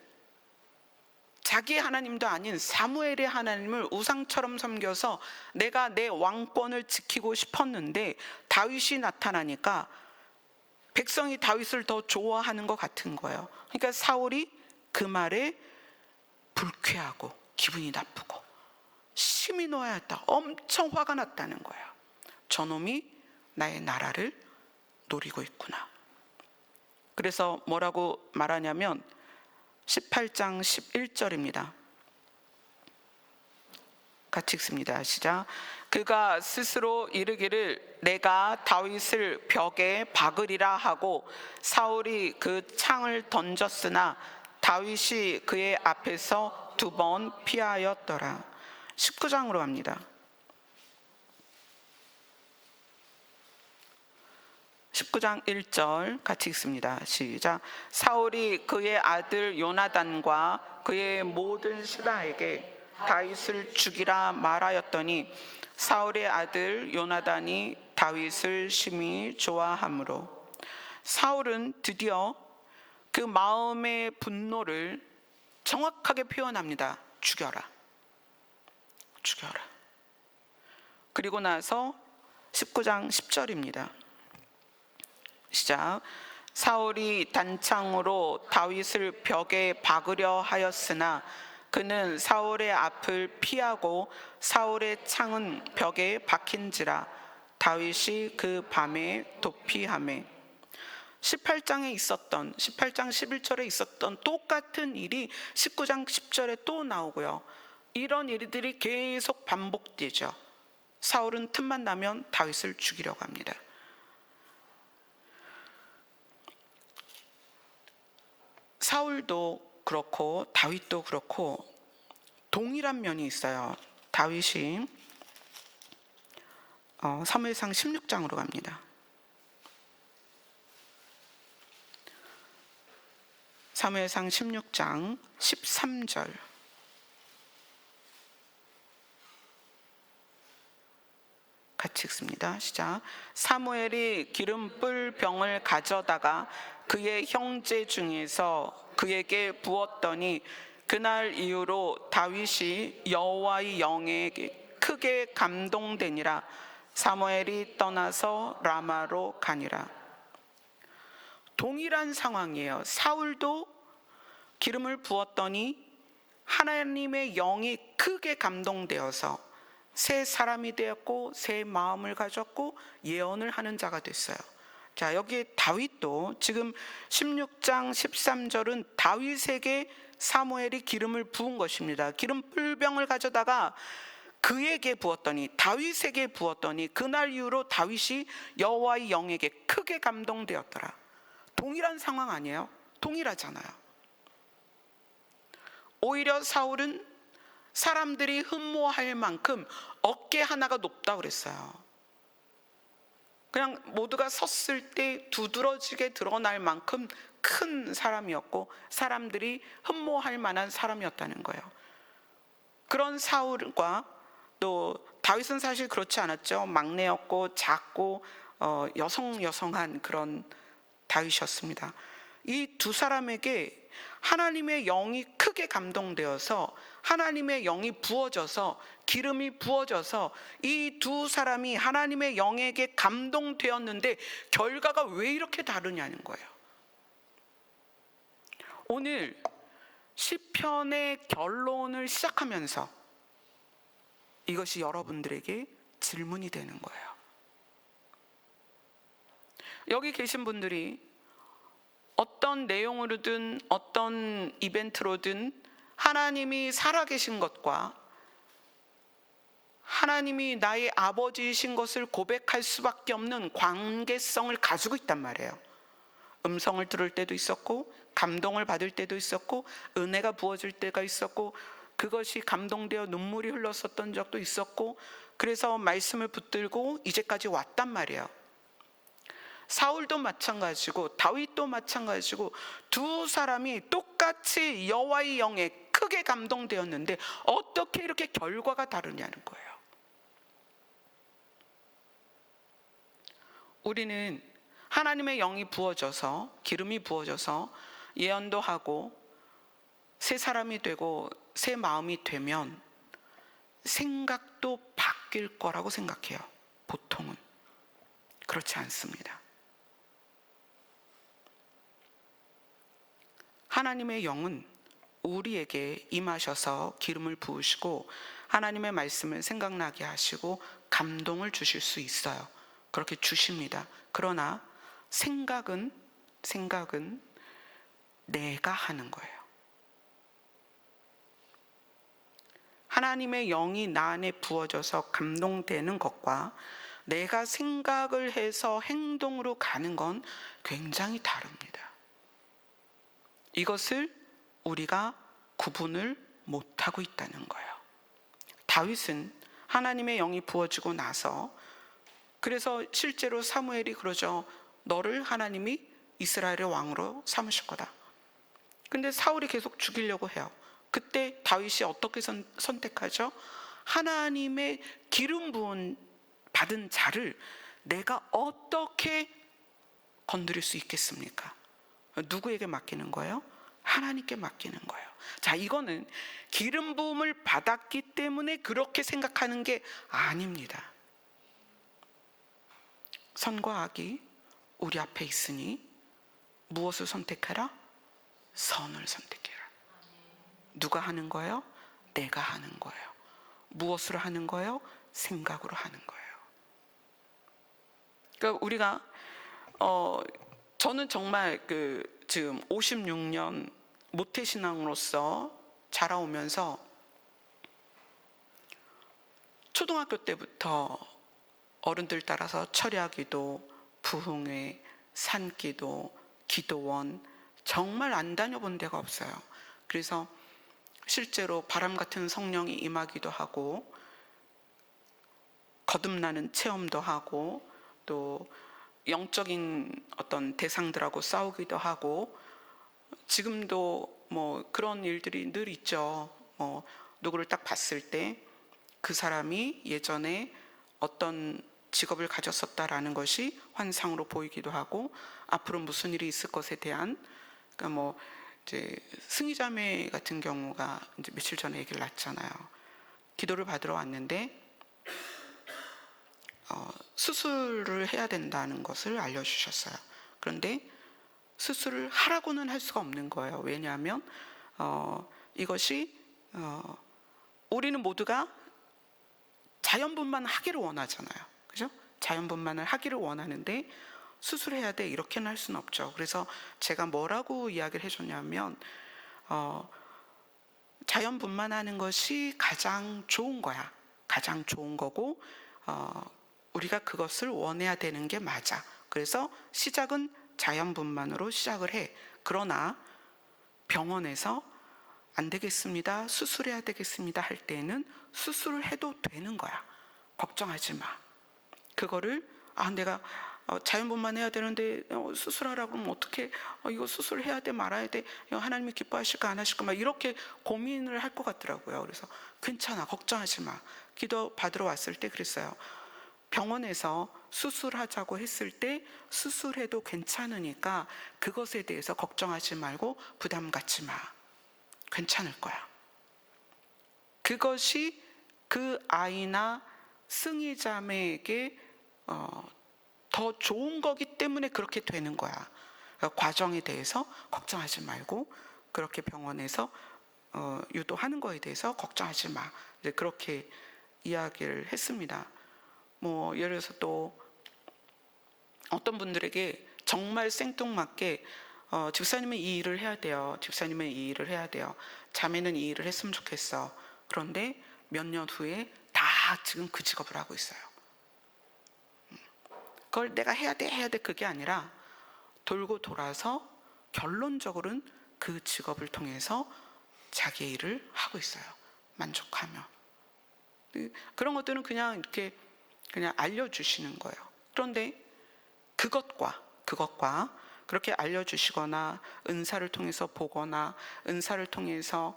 자기의 하나님도 아닌 사무엘의 하나님을 우상처럼 섬겨서 내가 내 왕권을 지키고 싶었는데, 다윗이 나타나니까 백성이 다윗을 더 좋아하는 것 같은 거예요. 그러니까 사울이 그 말에 불쾌하고 기분이 나쁘고 심히 노하였다. 엄청 화가 났다는 거예요. 저놈이 나의 나라를 노리고 있구나. 그래서 뭐라고 말하냐면 18장 11절입니다. 같이 읽습니다. 시작. 그가 스스로 이르기를 내가 다윗을 벽에 박으리라 하고 사울이 그 창을 던졌으나 다윗이 그의 앞에서 2번 피하였더라. 19장으로 갑니다. 19장 1절 같이 읽습니다. 시작. 사울이 그의 아들 요나단과 그의 모든 신하에게 다윗을 죽이라 말하였더니 사울의 아들 요나단이 다윗을 심히 좋아하므로. 사울은 드디어 그 마음의 분노를 정확하게 표현합니다. 죽여라. 죽여라. 그리고 나서 19장 10절입니다. 시작. 사울이 단창으로 다윗을 벽에 박으려 하였으나 그는 사울의 앞을 피하고 사울의 창은 벽에 박힌지라 다윗이 그 밤에 도피하매. 18장에 있었던, 18장 11절에 있었던 똑같은 일이 19장 10절에 또 나오고요. 이런 일들이 계속 반복되죠. 사울은 틈만 나면 다윗을 죽이려고 합니다. 사울도 그렇고 다윗도 그렇고 동일한 면이 있어요. 다윗이 사무엘상 16장으로 갑니다. 사무엘상 16장 13절 같이 읽습니다. 시작. 사무엘이 기름불 병을 가져다가 그의 형제 중에서 그에게 부었더니 그날 이후로 다윗이 여호와의 영에 크게 감동되니라. 사무엘이 떠나서 라마로 가니라. 동일한 상황이에요. 사울도 기름을 부었더니 하나님의 영이 크게 감동되어서 새 사람이 되었고 새 마음을 가졌고 예언을 하는 자가 됐어요. 자, 여기 다윗도 지금 16장 13절은 다윗에게 사무엘이 기름을 부은 것입니다. 기름 뿔병을 가져다가 그에게 부었더니, 다윗에게 부었더니 그날 이후로 다윗이 여호와의 영에게 크게 감동되었더라. 동일한 상황 아니에요? 동일하잖아요. 오히려 사울은 사람들이 흠모할 만큼 어깨 하나가 높다고 그랬어요. 그냥 모두가 섰을 때 두드러지게 드러날 만큼 큰 사람이었고 사람들이 흠모할 만한 사람이었다는 거예요. 그런 사울과 또 다윗은 사실 그렇지 않았죠. 막내였고 작고 여성한 그런 다윗이었습니다. 이 두 사람에게 하나님의 영이 크게 감동되어서 하나님의 영이 부어져서 기름이 부어져서 이 두 사람이 하나님의 영에게 감동되었는데 결과가 왜 이렇게 다르냐는 거예요. 오늘 시편의 결론을 시작하면서 이것이 여러분들에게 질문이 되는 거예요. 여기 계신 분들이 어떤 내용으로든 어떤 이벤트로든 하나님이 살아계신 것과 하나님이 나의 아버지이신 것을 고백할 수밖에 없는 관계성을 가지고 있단 말이에요. 음성을 들을 때도 있었고 감동을 받을 때도 있었고 은혜가 부어질 때가 있었고 그것이 감동되어 눈물이 흘렀었던 적도 있었고 그래서 말씀을 붙들고 이제까지 왔단 말이에요. 사울도 마찬가지고 다윗도 마찬가지고 두 사람이 똑같이 여호와의 영에 크게 감동되었는데 어떻게 이렇게 결과가 다르냐는 거예요. 우리는 하나님의 영이 부어져서 기름이 부어져서 예언도 하고 새 사람이 되고 새 마음이 되면 생각도 바뀔 거라고 생각해요. 보통은 그렇지 않습니다. 하나님의 영은 우리에게 임하셔서 기름을 부으시고 하나님의 말씀을 생각나게 하시고 감동을 주실 수 있어요. 그렇게 주십니다. 그러나 생각은 내가 하는 거예요. 하나님의 영이 나 안에 부어져서 감동되는 것과 내가 생각을 해서 행동으로 가는 건 굉장히 다릅니다. 이것을 우리가 구분을 못하고 있다는 거예요. 다윗은 하나님의 영이 부어지고 나서 그래서 실제로 사무엘이 그러죠. 너를 하나님이 이스라엘의 왕으로 삼으실 거다. 근데 사울이 계속 죽이려고 해요. 그때 다윗이 어떻게 선택하죠? 하나님의 기름 부은 받은 자를 내가 어떻게 건드릴 수 있겠습니까? 누구에게 맡기는 거예요? 하나님께 맡기는 거예요. 자, 이거는 기름 부음을 받았기 때문에 그렇게 생각하는 게 아닙니다. 선과 악이 우리 앞에 있으니 무엇을 선택해라? 선을 선택해라. 누가 하는 거예요? 내가 하는 거예요. 무엇으로 하는 거예요? 생각으로 하는 거예요. 그러니까 우리가 저는 정말 지금 56년 모태신앙으로서 자라오면서 초등학교 때부터 어른들 따라서 철야기도, 부흥회, 산기도, 기도원 정말 안 다녀본 데가 없어요. 그래서 실제로 바람 같은 성령이 임하기도 하고 거듭나는 체험도 하고 또 영적인 어떤 대상들하고 싸우기도 하고 지금도 뭐 그런 일들이 늘 있죠. 누구를 딱 봤을 때 그 사람이 예전에 어떤 직업을 가졌었다라는 것이 환상으로 보이기도 하고 앞으로 무슨 일이 있을 것에 대한 그러니까 뭐 이제 승희자매 같은 경우가 이제 며칠 전에 얘기를 났잖아요. 기도를 받으러 왔는데 수술을 해야 된다는 것을 알려주셨어요. 그런데 수술을 하라고는 할 수가 없는 거예요. 왜냐하면 이것이 우리는 모두가 자연분만 하기를 원하잖아요. 그죠? 자연분만을 하기를 원하는데 수술해야 돼 이렇게는 할 수는 없죠. 그래서 제가 뭐라고 이야기를 해줬냐면 자연분만하는 것이 가장 좋은 거야. 가장 좋은 거고 우리가 그것을 원해야 되는 게 맞아. 그래서 시작은 자연분만으로 시작을 해. 그러나 병원에서 안 되겠습니다, 수술해야 되겠습니다 할 때는 수술을 해도 되는 거야. 걱정하지 마. 그거를 내가 자연분만 해야 되는데 수술하라고 하면 어떻게 이거 수술해야 돼 말아야 돼 하나님이 기뻐하실까 안 하실까 막 이렇게 고민을 할 것 같더라고요. 그래서 괜찮아, 걱정하지 마. 기도 받으러 왔을 때 그랬어요. 병원에서 수술하자고 했을 때 수술해도 괜찮으니까 그것에 대해서 걱정하지 말고 부담 갖지 마. 괜찮을 거야. 그것이 그 아이나 승희자매에게 더 좋은 거기 때문에 그렇게 되는 거야. 과정에 대해서 걱정하지 말고 그렇게 병원에서 유도하는 거에 대해서 걱정하지 마. 이제 그렇게 이야기를 했습니다. 뭐 예를 들어서 또 어떤 분들에게 정말 생뚱맞게 집사님은 이 일을 해야 돼요. 집사님은 이 일을 해야 돼요. 자매는 이 일을 했으면 좋겠어. 그런데 몇 년 후에 다 지금 그 직업을 하고 있어요. 그걸 내가 해야 돼 그게 아니라 돌고 돌아서 결론적으로는 그 직업을 통해서 자기의 일을 하고 있어요. 만족하며. 그런 것들은 그냥 이렇게 그냥 알려주시는 거예요. 그런데 그것과 그렇게 알려주시거나 은사를 통해서 보거나 은사를 통해서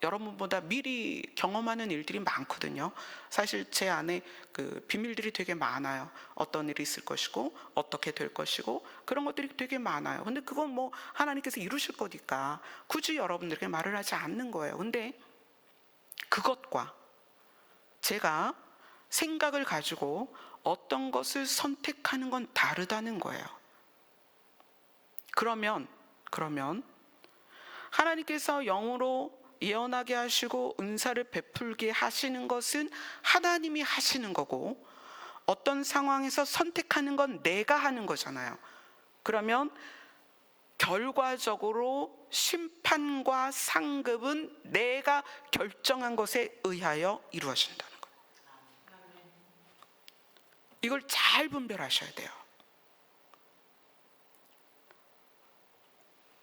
여러분보다 미리 경험하는 일들이 많거든요. 사실 제 안에 그 비밀들이 되게 많아요. 어떤 일이 있을 것이고 어떻게 될 것이고 그런 것들이 되게 많아요. 근데 그건 뭐 하나님께서 이루실 거니까 굳이 여러분들에게 말을 하지 않는 거예요. 근데 그것과 제가 생각을 가지고 어떤 것을 선택하는 건 다르다는 거예요. 그러면 하나님께서 영으로 예언하게 하시고 은사를 베풀게 하시는 것은 하나님이 하시는 거고 어떤 상황에서 선택하는 건 내가 하는 거잖아요. 그러면 결과적으로 심판과 상급은 내가 결정한 것에 의하여 이루어진다는 거예요. 이걸 잘 분별하셔야 돼요.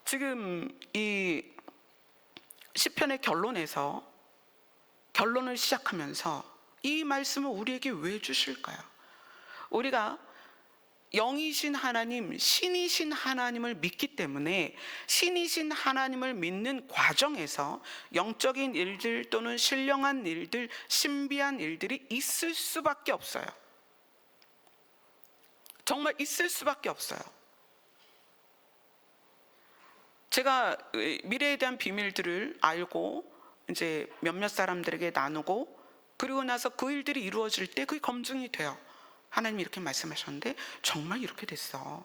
지금 이 시편의 결론을 시작하면서 이 말씀을 우리에게 왜 주실까요? 우리가 영이신 하나님, 신이신 하나님을 믿기 때문에 신이신 하나님을 믿는 과정에서 영적인 일들 또는 신령한 일들, 신비한 일들이 있을 수밖에 없어요. 정말 있을 수밖에 없어요. 제가 미래에 대한 비밀들을 알고 이제 몇몇 사람들에게 나누고 그리고 나서 그 일들이 이루어질 때 그게 검증이 돼요. 하나님이 이렇게 말씀하셨는데 정말 이렇게 됐어.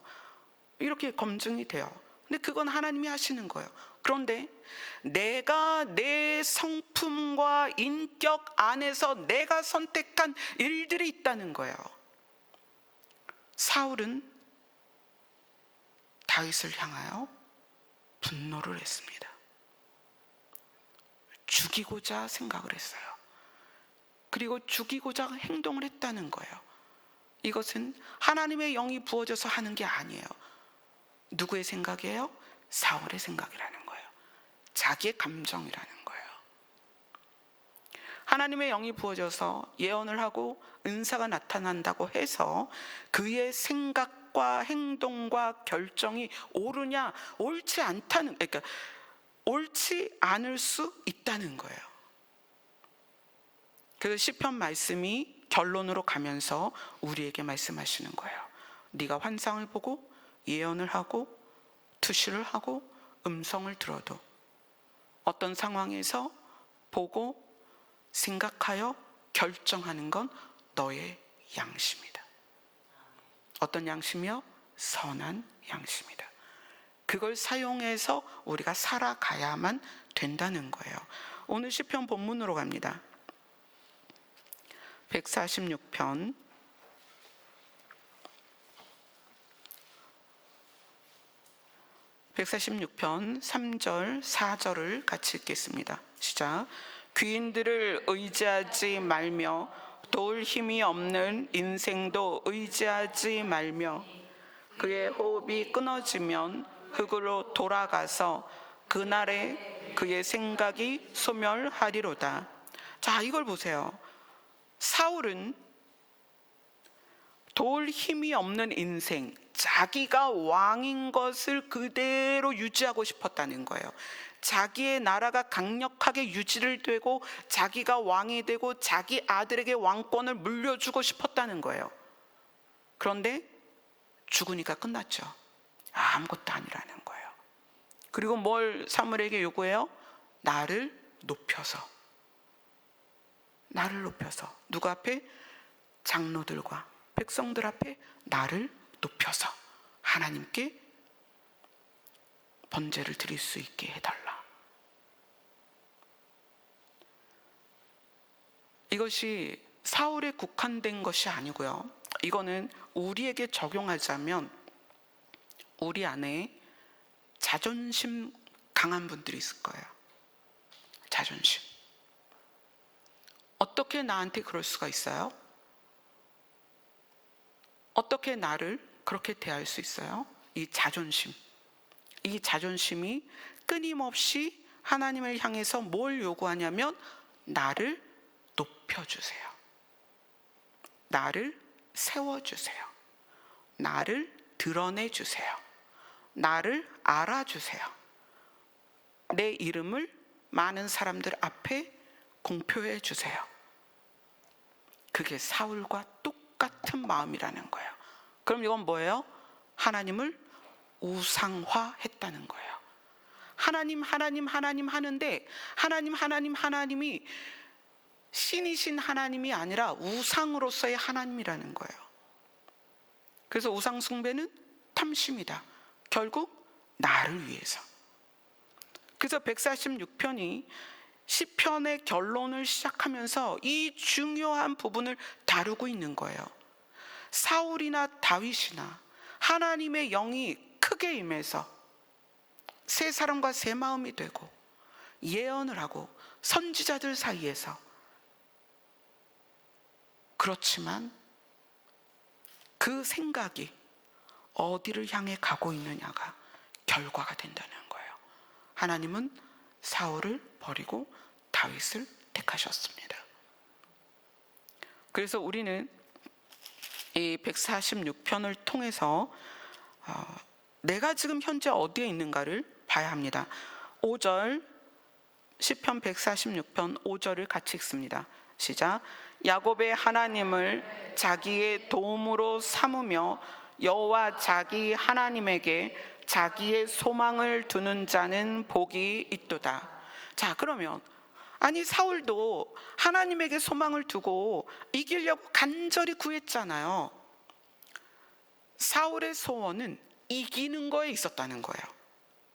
이렇게 검증이 돼요. 근데 그건 하나님이 하시는 거예요. 그런데 내가 내 성품과 인격 안에서 내가 선택한 일들이 있다는 거예요. 사울은 다윗을 향하여 분노를 했습니다. 죽이고자 생각을 했어요. 그리고 죽이고자 행동을 했다는 거예요. 이것은 하나님의 영이 부어져서 하는 게 아니에요. 누구의 생각이에요? 사울의 생각이라는 거예요. 자기의 감정이라는 거예요. 하나님의 영이 부어져서 예언을 하고 은사가 나타난다고 해서 그의 생각과 행동과 결정이 옳으냐 옳지 않다는, 그러니까 옳지 않을 수 있다는 거예요. 그래서 시편 말씀이 결론으로 가면서 우리에게 말씀하시는 거예요. 네가 환상을 보고 예언을 하고 투시를 하고 음성을 들어도 어떤 상황에서 보고 생각하여 결정하는 건 너의 양심이다. 어떤 양심이요? 선한 양심이다. 그걸 사용해서 우리가 살아가야만 된다는 거예요. 오늘 시편 본문으로 갑니다. 146편 3절 4절을 같이 읽겠습니다. 시작. 귀인들을 의지하지 말며 도울 힘이 없는 인생도 의지하지 말며 그의 호흡이 끊어지면 흙으로 돌아가서 그날에 그의 생각이 소멸하리로다. 자, 이걸 보세요. 사울은 도울 힘이 없는 인생, 자기가 왕인 것을 그대로 유지하고 싶었다는 거예요. 자기의 나라가 강력하게 유지를 되고 자기가 왕이 되고 자기 아들에게 왕권을 물려주고 싶었다는 거예요. 그런데 죽으니까 끝났죠. 아무것도 아니라는 거예요. 그리고 뭘 사무엘에게 요구해요? 나를 높여서 누구 앞에? 장로들과 백성들 앞에 나를 높여서 하나님께 번제를 드릴 수 있게 해달라. 이것이 사울에 국한된 것이 아니고요. 이거는 우리에게 적용하자면 우리 안에 자존심 강한 분들이 있을 거예요. 자존심. 어떻게 나한테 그럴 수가 있어요? 어떻게 나를 그렇게 대할 수 있어요? 이 자존심이 끊임없이 하나님을 향해서 뭘 요구하냐면 나를 높여주세요. 나를 세워주세요. 나를 드러내주세요. 나를 알아주세요. 내 이름을 많은 사람들 앞에 공표해 주세요. 그게 사울과 똑같은 마음이라는 거예요. 그럼 이건 뭐예요? 하나님을 우상화했다는 거예요. 하나님 하는데 하나님이 신이신 하나님이 아니라 우상으로서의 하나님이라는 거예요. 그래서 우상 숭배는 탐심이다. 결국 나를 위해서. 그래서 146편이 시편의 결론을 시작하면서 이 중요한 부분을 다루고 있는 거예요. 사울이나 다윗이나 하나님의 영이 크게 임해서 새 사람과 새 마음이 되고 예언을 하고 선지자들 사이에서, 그렇지만 그 생각이 어디를 향해 가고 있느냐가 결과가 된다는 거예요. 하나님은 사울을 버리고 다윗을 택하셨습니다. 그래서 우리는 이 146편을 통해서 내가 지금 현재 어디에 있는가를 봐야 합니다. 5절, 시편 146편 5절을 같이 읽습니다. 시작. 야곱의 하나님을 자기의 도움으로 삼으며 여호와 자기 하나님에게 자기의 소망을 두는 자는 복이 있도다. 자, 그러면 아니 사울도 하나님에게 소망을 두고 이기려고 간절히 구했잖아요. 사울의 소원은 이기는 거에 있었다는 거예요.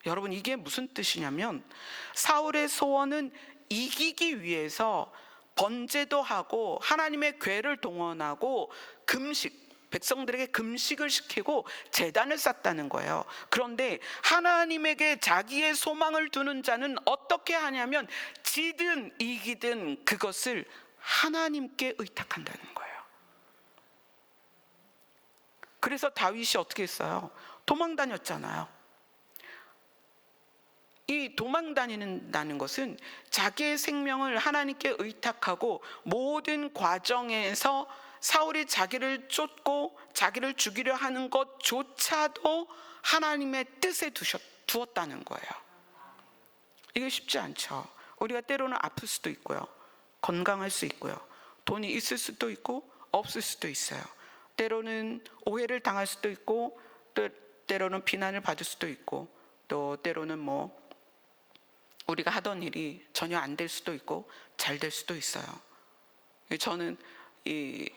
여러분, 이게 무슨 뜻이냐면 사울의 소원은 이기기 위해서 번제도 하고 하나님의 궤를 동원하고 백성들에게 금식을 시키고 제단을 쌓았다는 거예요. 그런데 하나님에게 자기의 소망을 두는 자는 어떻게 하냐면 지든 이기든 그것을 하나님께 의탁한다는 거예요. 그래서 다윗이 어떻게 했어요? 도망 다녔잖아요. 이 도망 다닌다는 것은 자기의 생명을 하나님께 의탁하고 모든 과정에서 사울이 자기를 쫓고 자기를 죽이려 하는 것조차도 하나님의 뜻에 두었다는 거예요. 이게 쉽지 않죠. 우리가 때로는 아플 수도 있고요, 건강할 수 있고요, 돈이 있을 수도 있고 없을 수도 있어요. 때로는 오해를 당할 수도 있고 또 때로는 비난을 받을 수도 있고 또 때로는 우리가 하던 일이 전혀 안 될 수도 있고 잘 될 수도 있어요. 저는 이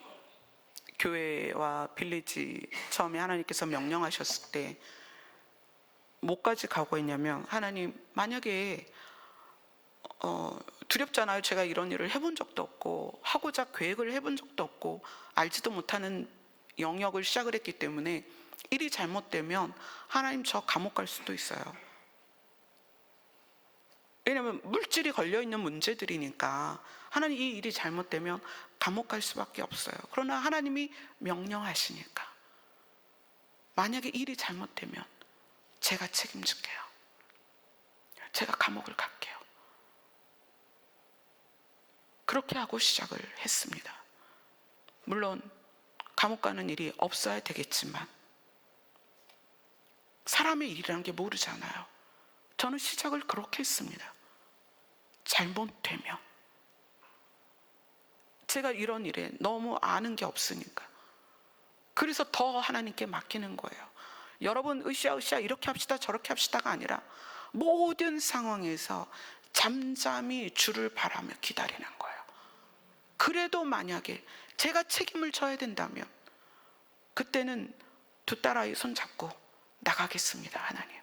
교회와 빌리지 처음에 하나님께서 명령하셨을 때 뭐까지 가고 있냐면, 하나님 만약에 두렵잖아요. 제가 이런 일을 해본 적도 없고 하고자 계획을 해본 적도 없고 알지도 못하는 영역을 시작을 했기 때문에 일이 잘못되면 하나님 저 감옥 갈 수도 있어요. 왜냐하면 물질이 걸려있는 문제들이니까 하나님 이 일이 잘못되면 감옥 갈 수밖에 없어요. 그러나 하나님이 명령하시니까 만약에 일이 잘못되면 제가 책임질게요. 제가 감옥을 갈게요. 그렇게 하고 시작을 했습니다. 물론 감옥 가는 일이 없어야 되겠지만 사람의 일이라는 게 모르잖아요. 저는 시작을 그렇게 했습니다. 잘못되면 제가 이런 일에 너무 아는 게 없으니까 그래서 더 하나님께 맡기는 거예요. 여러분 으쌰으쌰 이렇게 합시다 저렇게 합시다가 아니라 모든 상황에서 잠잠히 주를 바라며 기다리는 거예요. 그래도 만약에 제가 책임을 져야 된다면 그때는 두 딸아이 손잡고 나가겠습니다. 하나님,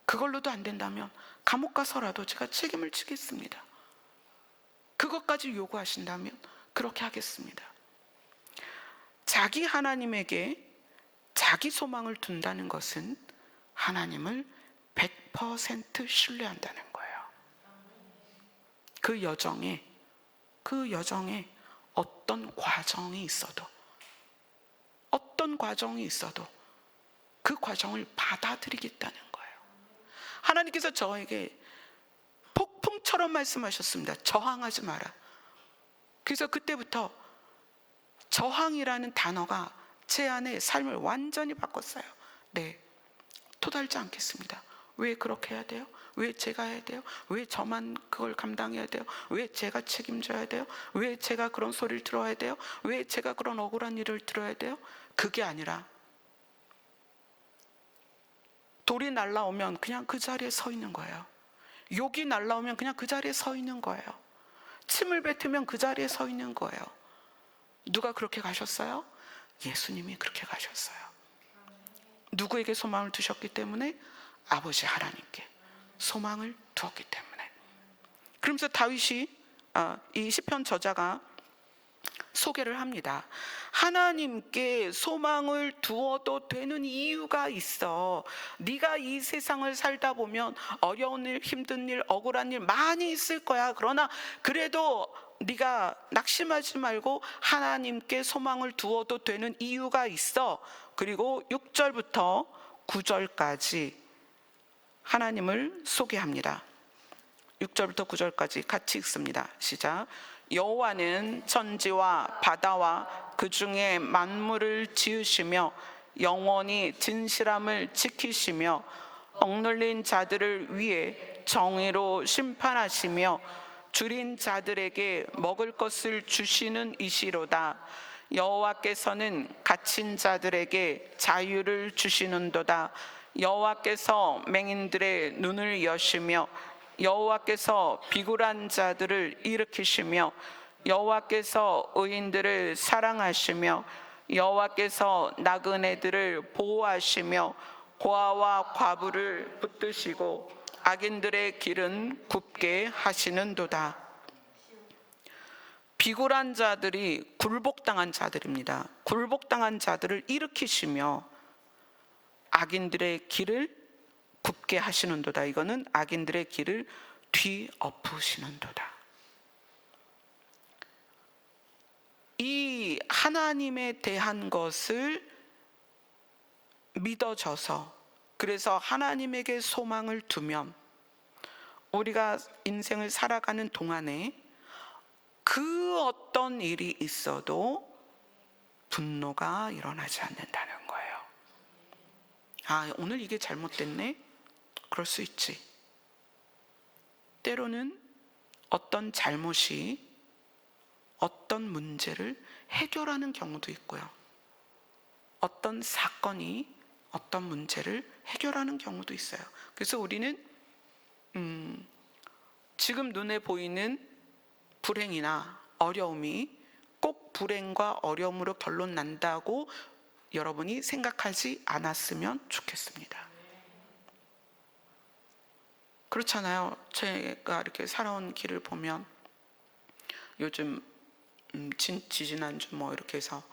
그걸로도 안 된다면 감옥 가서라도 제가 책임을 지겠습니다. 그것까지 요구하신다면 그렇게 하겠습니다. 자기 하나님에게 자기 소망을 둔다는 것은 하나님을 100% 신뢰한다는 거예요. 그 여정에 어떤 과정이 있어도 그 과정을 받아들이겠다는 거예요. 하나님께서 저에게 폭풍처럼 말씀하셨습니다. 저항하지 마라. 그래서 그때부터 저항이라는 단어가 제 안에 삶을 완전히 바꿨어요. 네, 토달지 않겠습니다. 왜 그렇게 해야 돼요? 왜 제가 해야 돼요? 왜 저만 그걸 감당해야 돼요? 왜 제가 책임져야 돼요? 왜 제가 그런 소리를 들어야 돼요? 왜 제가 그런 억울한 일을 들어야 돼요? 그게 아니라 돌이 날라오면 그냥 그 자리에 서 있는 거예요. 욕이 날라오면 그냥 그 자리에 서 있는 거예요. 침을 뱉으면 그 자리에 서 있는 거예요. 누가 그렇게 가셨어요? 예수님이 그렇게 가셨어요. 누구에게 소망을 두셨기 때문에? 아버지 하나님께 소망을 두었기 때문에. 그러면서 다윗이 이 시편 저자가 소개를 합니다. 하나님께 소망을 두어도 되는 이유가 있어. 네가 이 세상을 살다 보면 어려운 일, 힘든 일, 억울한 일 많이 있을 거야. 그러나 그래도 네가 낙심하지 말고 하나님께 소망을 두어도 되는 이유가 있어. 그리고 6절부터 9절까지 하나님을 소개합니다. 6절부터 9절까지 같이 읽습니다. 시작. 여호와는 천지와 바다와 그 중에 만물을 지으시며 영원히 진실함을 지키시며 억눌린 자들을 위해 정의로 심판하시며 줄인 자들에게 먹을 것을 주시는 이시로다. 여호와께서는 갇힌 자들에게 자유를 주시는도다. 여호와께서 맹인들의 눈을 여시며 여호와께서 비굴한 자들을 일으키시며 여호와께서 의인들을 사랑하시며 여호와께서 나그네들을 보호하시며 고아와 과부를 붙드시고 악인들의 길은 굽게 하시는도다. 비굴한 자들이 굴복당한 자들입니다. 굴복당한 자들을 일으키시며 악인들의 길을 굽게 하시는도다. 이거는 악인들의 길을 뒤엎으시는도다. 이 하나님에 대한 것을 믿어져서, 그래서 하나님에게 소망을 두면 우리가 인생을 살아가는 동안에 그 어떤 일이 있어도 분노가 일어나지 않는다는 거예요. 아, 오늘 이게 잘못됐네? 그럴 수 있지. 때로는 어떤 잘못이 어떤 문제를 해결하는 경우도 있고요. 어떤 사건이 어떤 문제를 해결하는 경우도 있어요. 그래서 우리는 지금 눈에 보이는 불행이나 어려움이 꼭 불행과 어려움으로 결론 난다고 여러분이 생각하지 않았으면 좋겠습니다. 그렇잖아요. 제가 이렇게 살아온 길을 보면 요즘 지지난주 뭐 이렇게 해서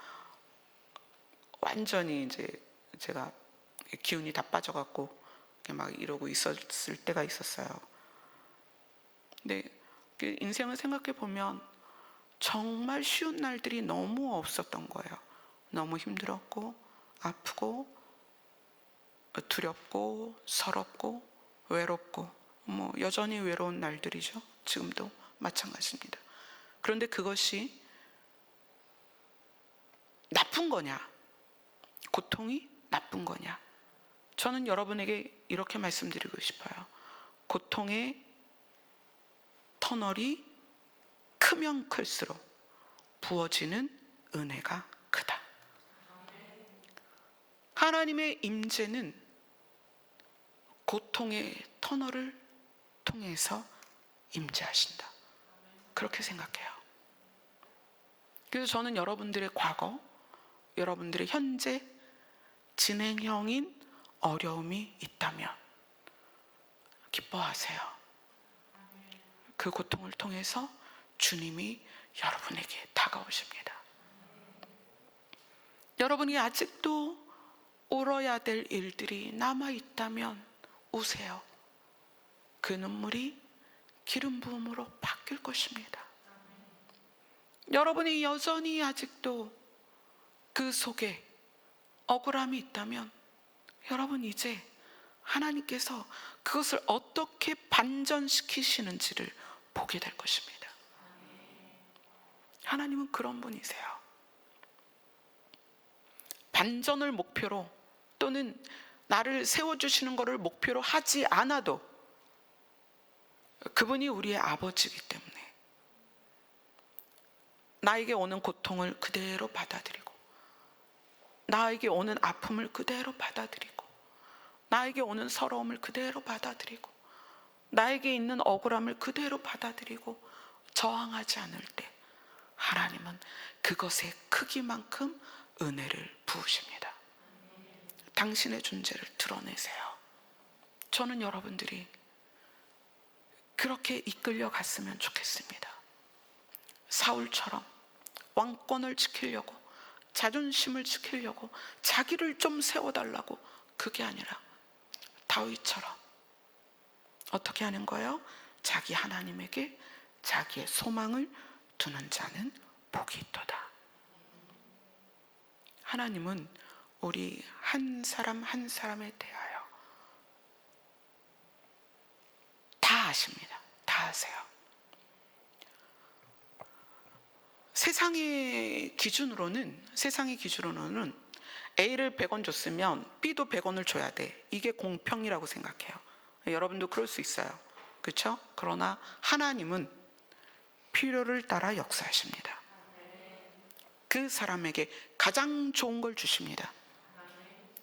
완전히 이제 제가 기운이 다 빠져갖고 막 이러고 있었을 때가 있었어요. 근데 인생을 생각해 보면 정말 쉬운 날들이 너무 없었던 거예요. 너무 힘들었고 아프고 두렵고 서럽고 외롭고 뭐 여전히 외로운 날들이죠. 지금도 마찬가지입니다. 그런데 그것이 나쁜 거냐? 고통이 나쁜 거냐? 저는 여러분에게 이렇게 말씀드리고 싶어요. 고통의 터널이 크면 클수록 부어지는 은혜가 크다. 하나님의 임재는 고통의 터널을 통해서 임재하신다. 그렇게 생각해요. 그래서 저는 여러분들의 과거, 여러분들의 현재, 진행형인 어려움이 있다면 기뻐하세요. 그 고통을 통해서 주님이 여러분에게 다가오십니다. 여러분이 아직도 울어야 될 일들이 남아있다면 우세요. 그 눈물이 기름 부음으로 바뀔 것입니다. 여러분이 여전히 아직도 그 속에 억울함이 있다면 여러분 이제 하나님께서 그것을 어떻게 반전시키시는지를 보게 될 것입니다. 하나님은 그런 분이세요. 반전을 목표로 또는 나를 세워주시는 것을 목표로 하지 않아도 그분이 우리의 아버지이기 때문에 나에게 오는 고통을 그대로 받아들이고 나에게 오는 아픔을 그대로 받아들이고 나에게 오는 서러움을 그대로 받아들이고 나에게 있는 억울함을 그대로 받아들이고 저항하지 않을 때 하나님은 그것의 크기만큼 은혜를 부으십니다. 당신의 존재를 드러내세요. 저는 여러분들이 그렇게 이끌려 갔으면 좋겠습니다. 사울처럼 왕권을 지키려고 자존심을 지키려고 자기를 좀 세워달라고 그게 아니라 다윗처럼 어떻게 하는 거예요? 자기 하나님에게 자기의 소망을 두는 자는 복이 있도다. 하나님은 우리 한 사람 한 사람에 대하여 다 아십니다. 다 아세요. 세상의 기준으로는 A를 100원 줬으면 B도 100원을 줘야 돼. 이게 공평이라고 생각해요. 여러분도 그럴 수 있어요. 그렇죠? 그러나 하나님은 필요를 따라 역사하십니다. 그 사람에게 가장 좋은 걸 주십니다.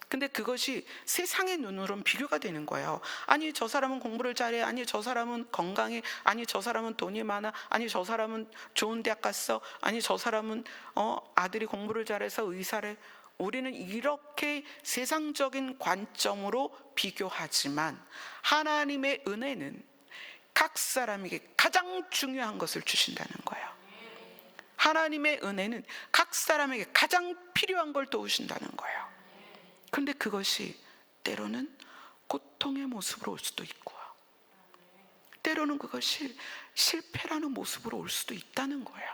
근데 그것이 세상의 눈으로는 비교가 되는 거예요. 아니 저 사람은 공부를 잘해, 아니 저 사람은 건강해, 아니 저 사람은 돈이 많아, 아니 저 사람은 좋은 대학 갔어, 아니 저 사람은 아들이 공부를 잘해서 의사래. 우리는 이렇게 세상적인 관점으로 비교하지만 하나님의 은혜는 각 사람에게 가장 중요한 것을 주신다는 거예요. 하나님의 은혜는 각 사람에게 가장 필요한 걸 도우신다는 거예요. 그런데 그것이 때로는 고통의 모습으로 올 수도 있고요. 때로는 그것이 실패라는 모습으로 올 수도 있다는 거예요.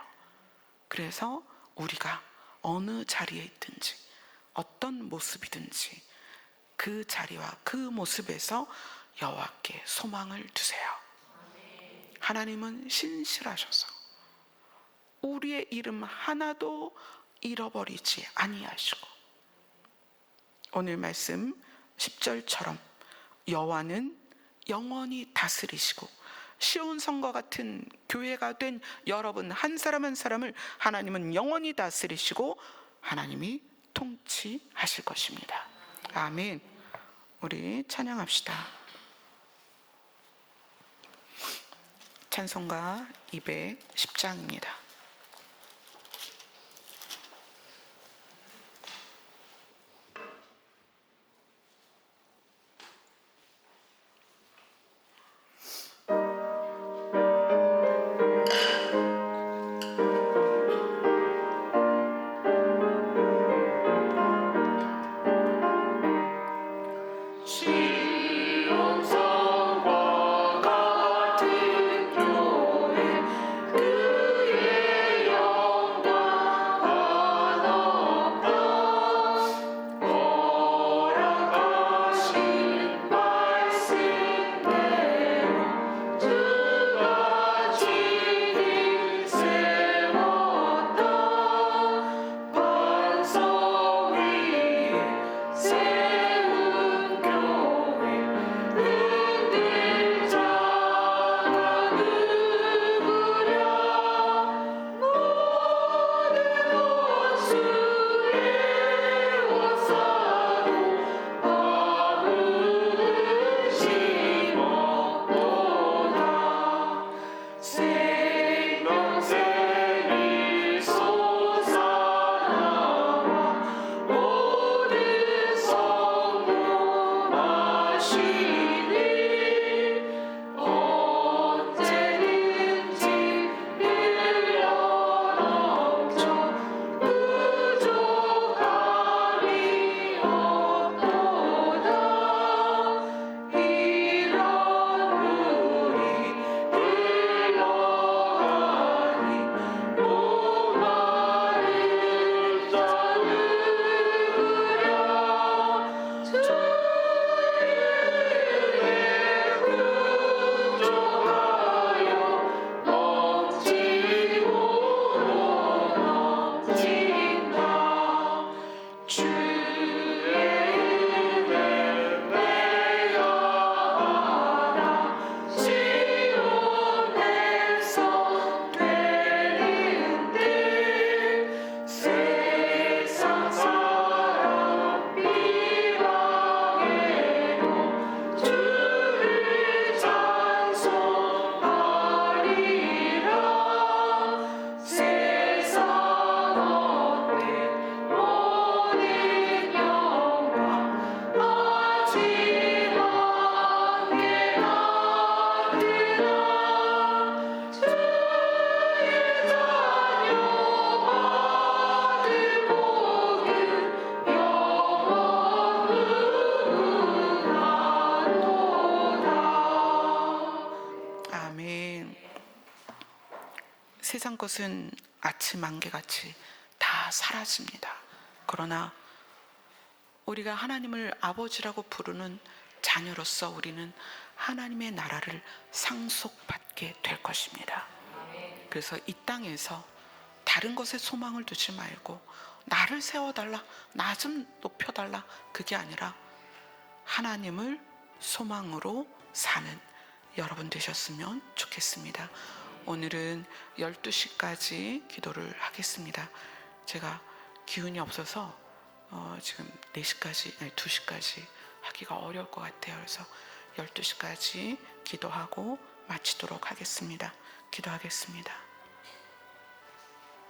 그래서 우리가 어느 자리에 있든지 어떤 모습이든지 그 자리와 그 모습에서 여호와께 소망을 두세요. 하나님은 신실하셔서 우리의 이름 하나도 잃어버리지 아니하시고 오늘 말씀 10절처럼 여호와는 영원히 다스리시고 시온 성과 같은 교회가 된 여러분 한 사람 한 사람을 하나님은 영원히 다스리시고 하나님이 통치하실 것입니다. 아멘. 우리 찬양합시다. 찬송가 210장입니다. 세상 것은 아침 안개같이 다 사라집니다. 그러나 우리가 하나님을 아버지라고 부르는 자녀로서 우리는 하나님의 나라를 상속받게 될 것입니다. 그래서 이 땅에서 다른 것에 소망을 두지 말고 나를 세워달라, 나 좀 높여달라, 그게 아니라 하나님을 소망으로 사는 여러분 되셨으면 좋겠습니다. 오늘은 12시까지 기도를 하겠습니다. 제가 기운이 없어서 지금 4시까지, 아니 2시까지 하기가 어려울 것 같아요. 그래서 12시까지 기도하고 마치도록 하겠습니다. 기도하겠습니다.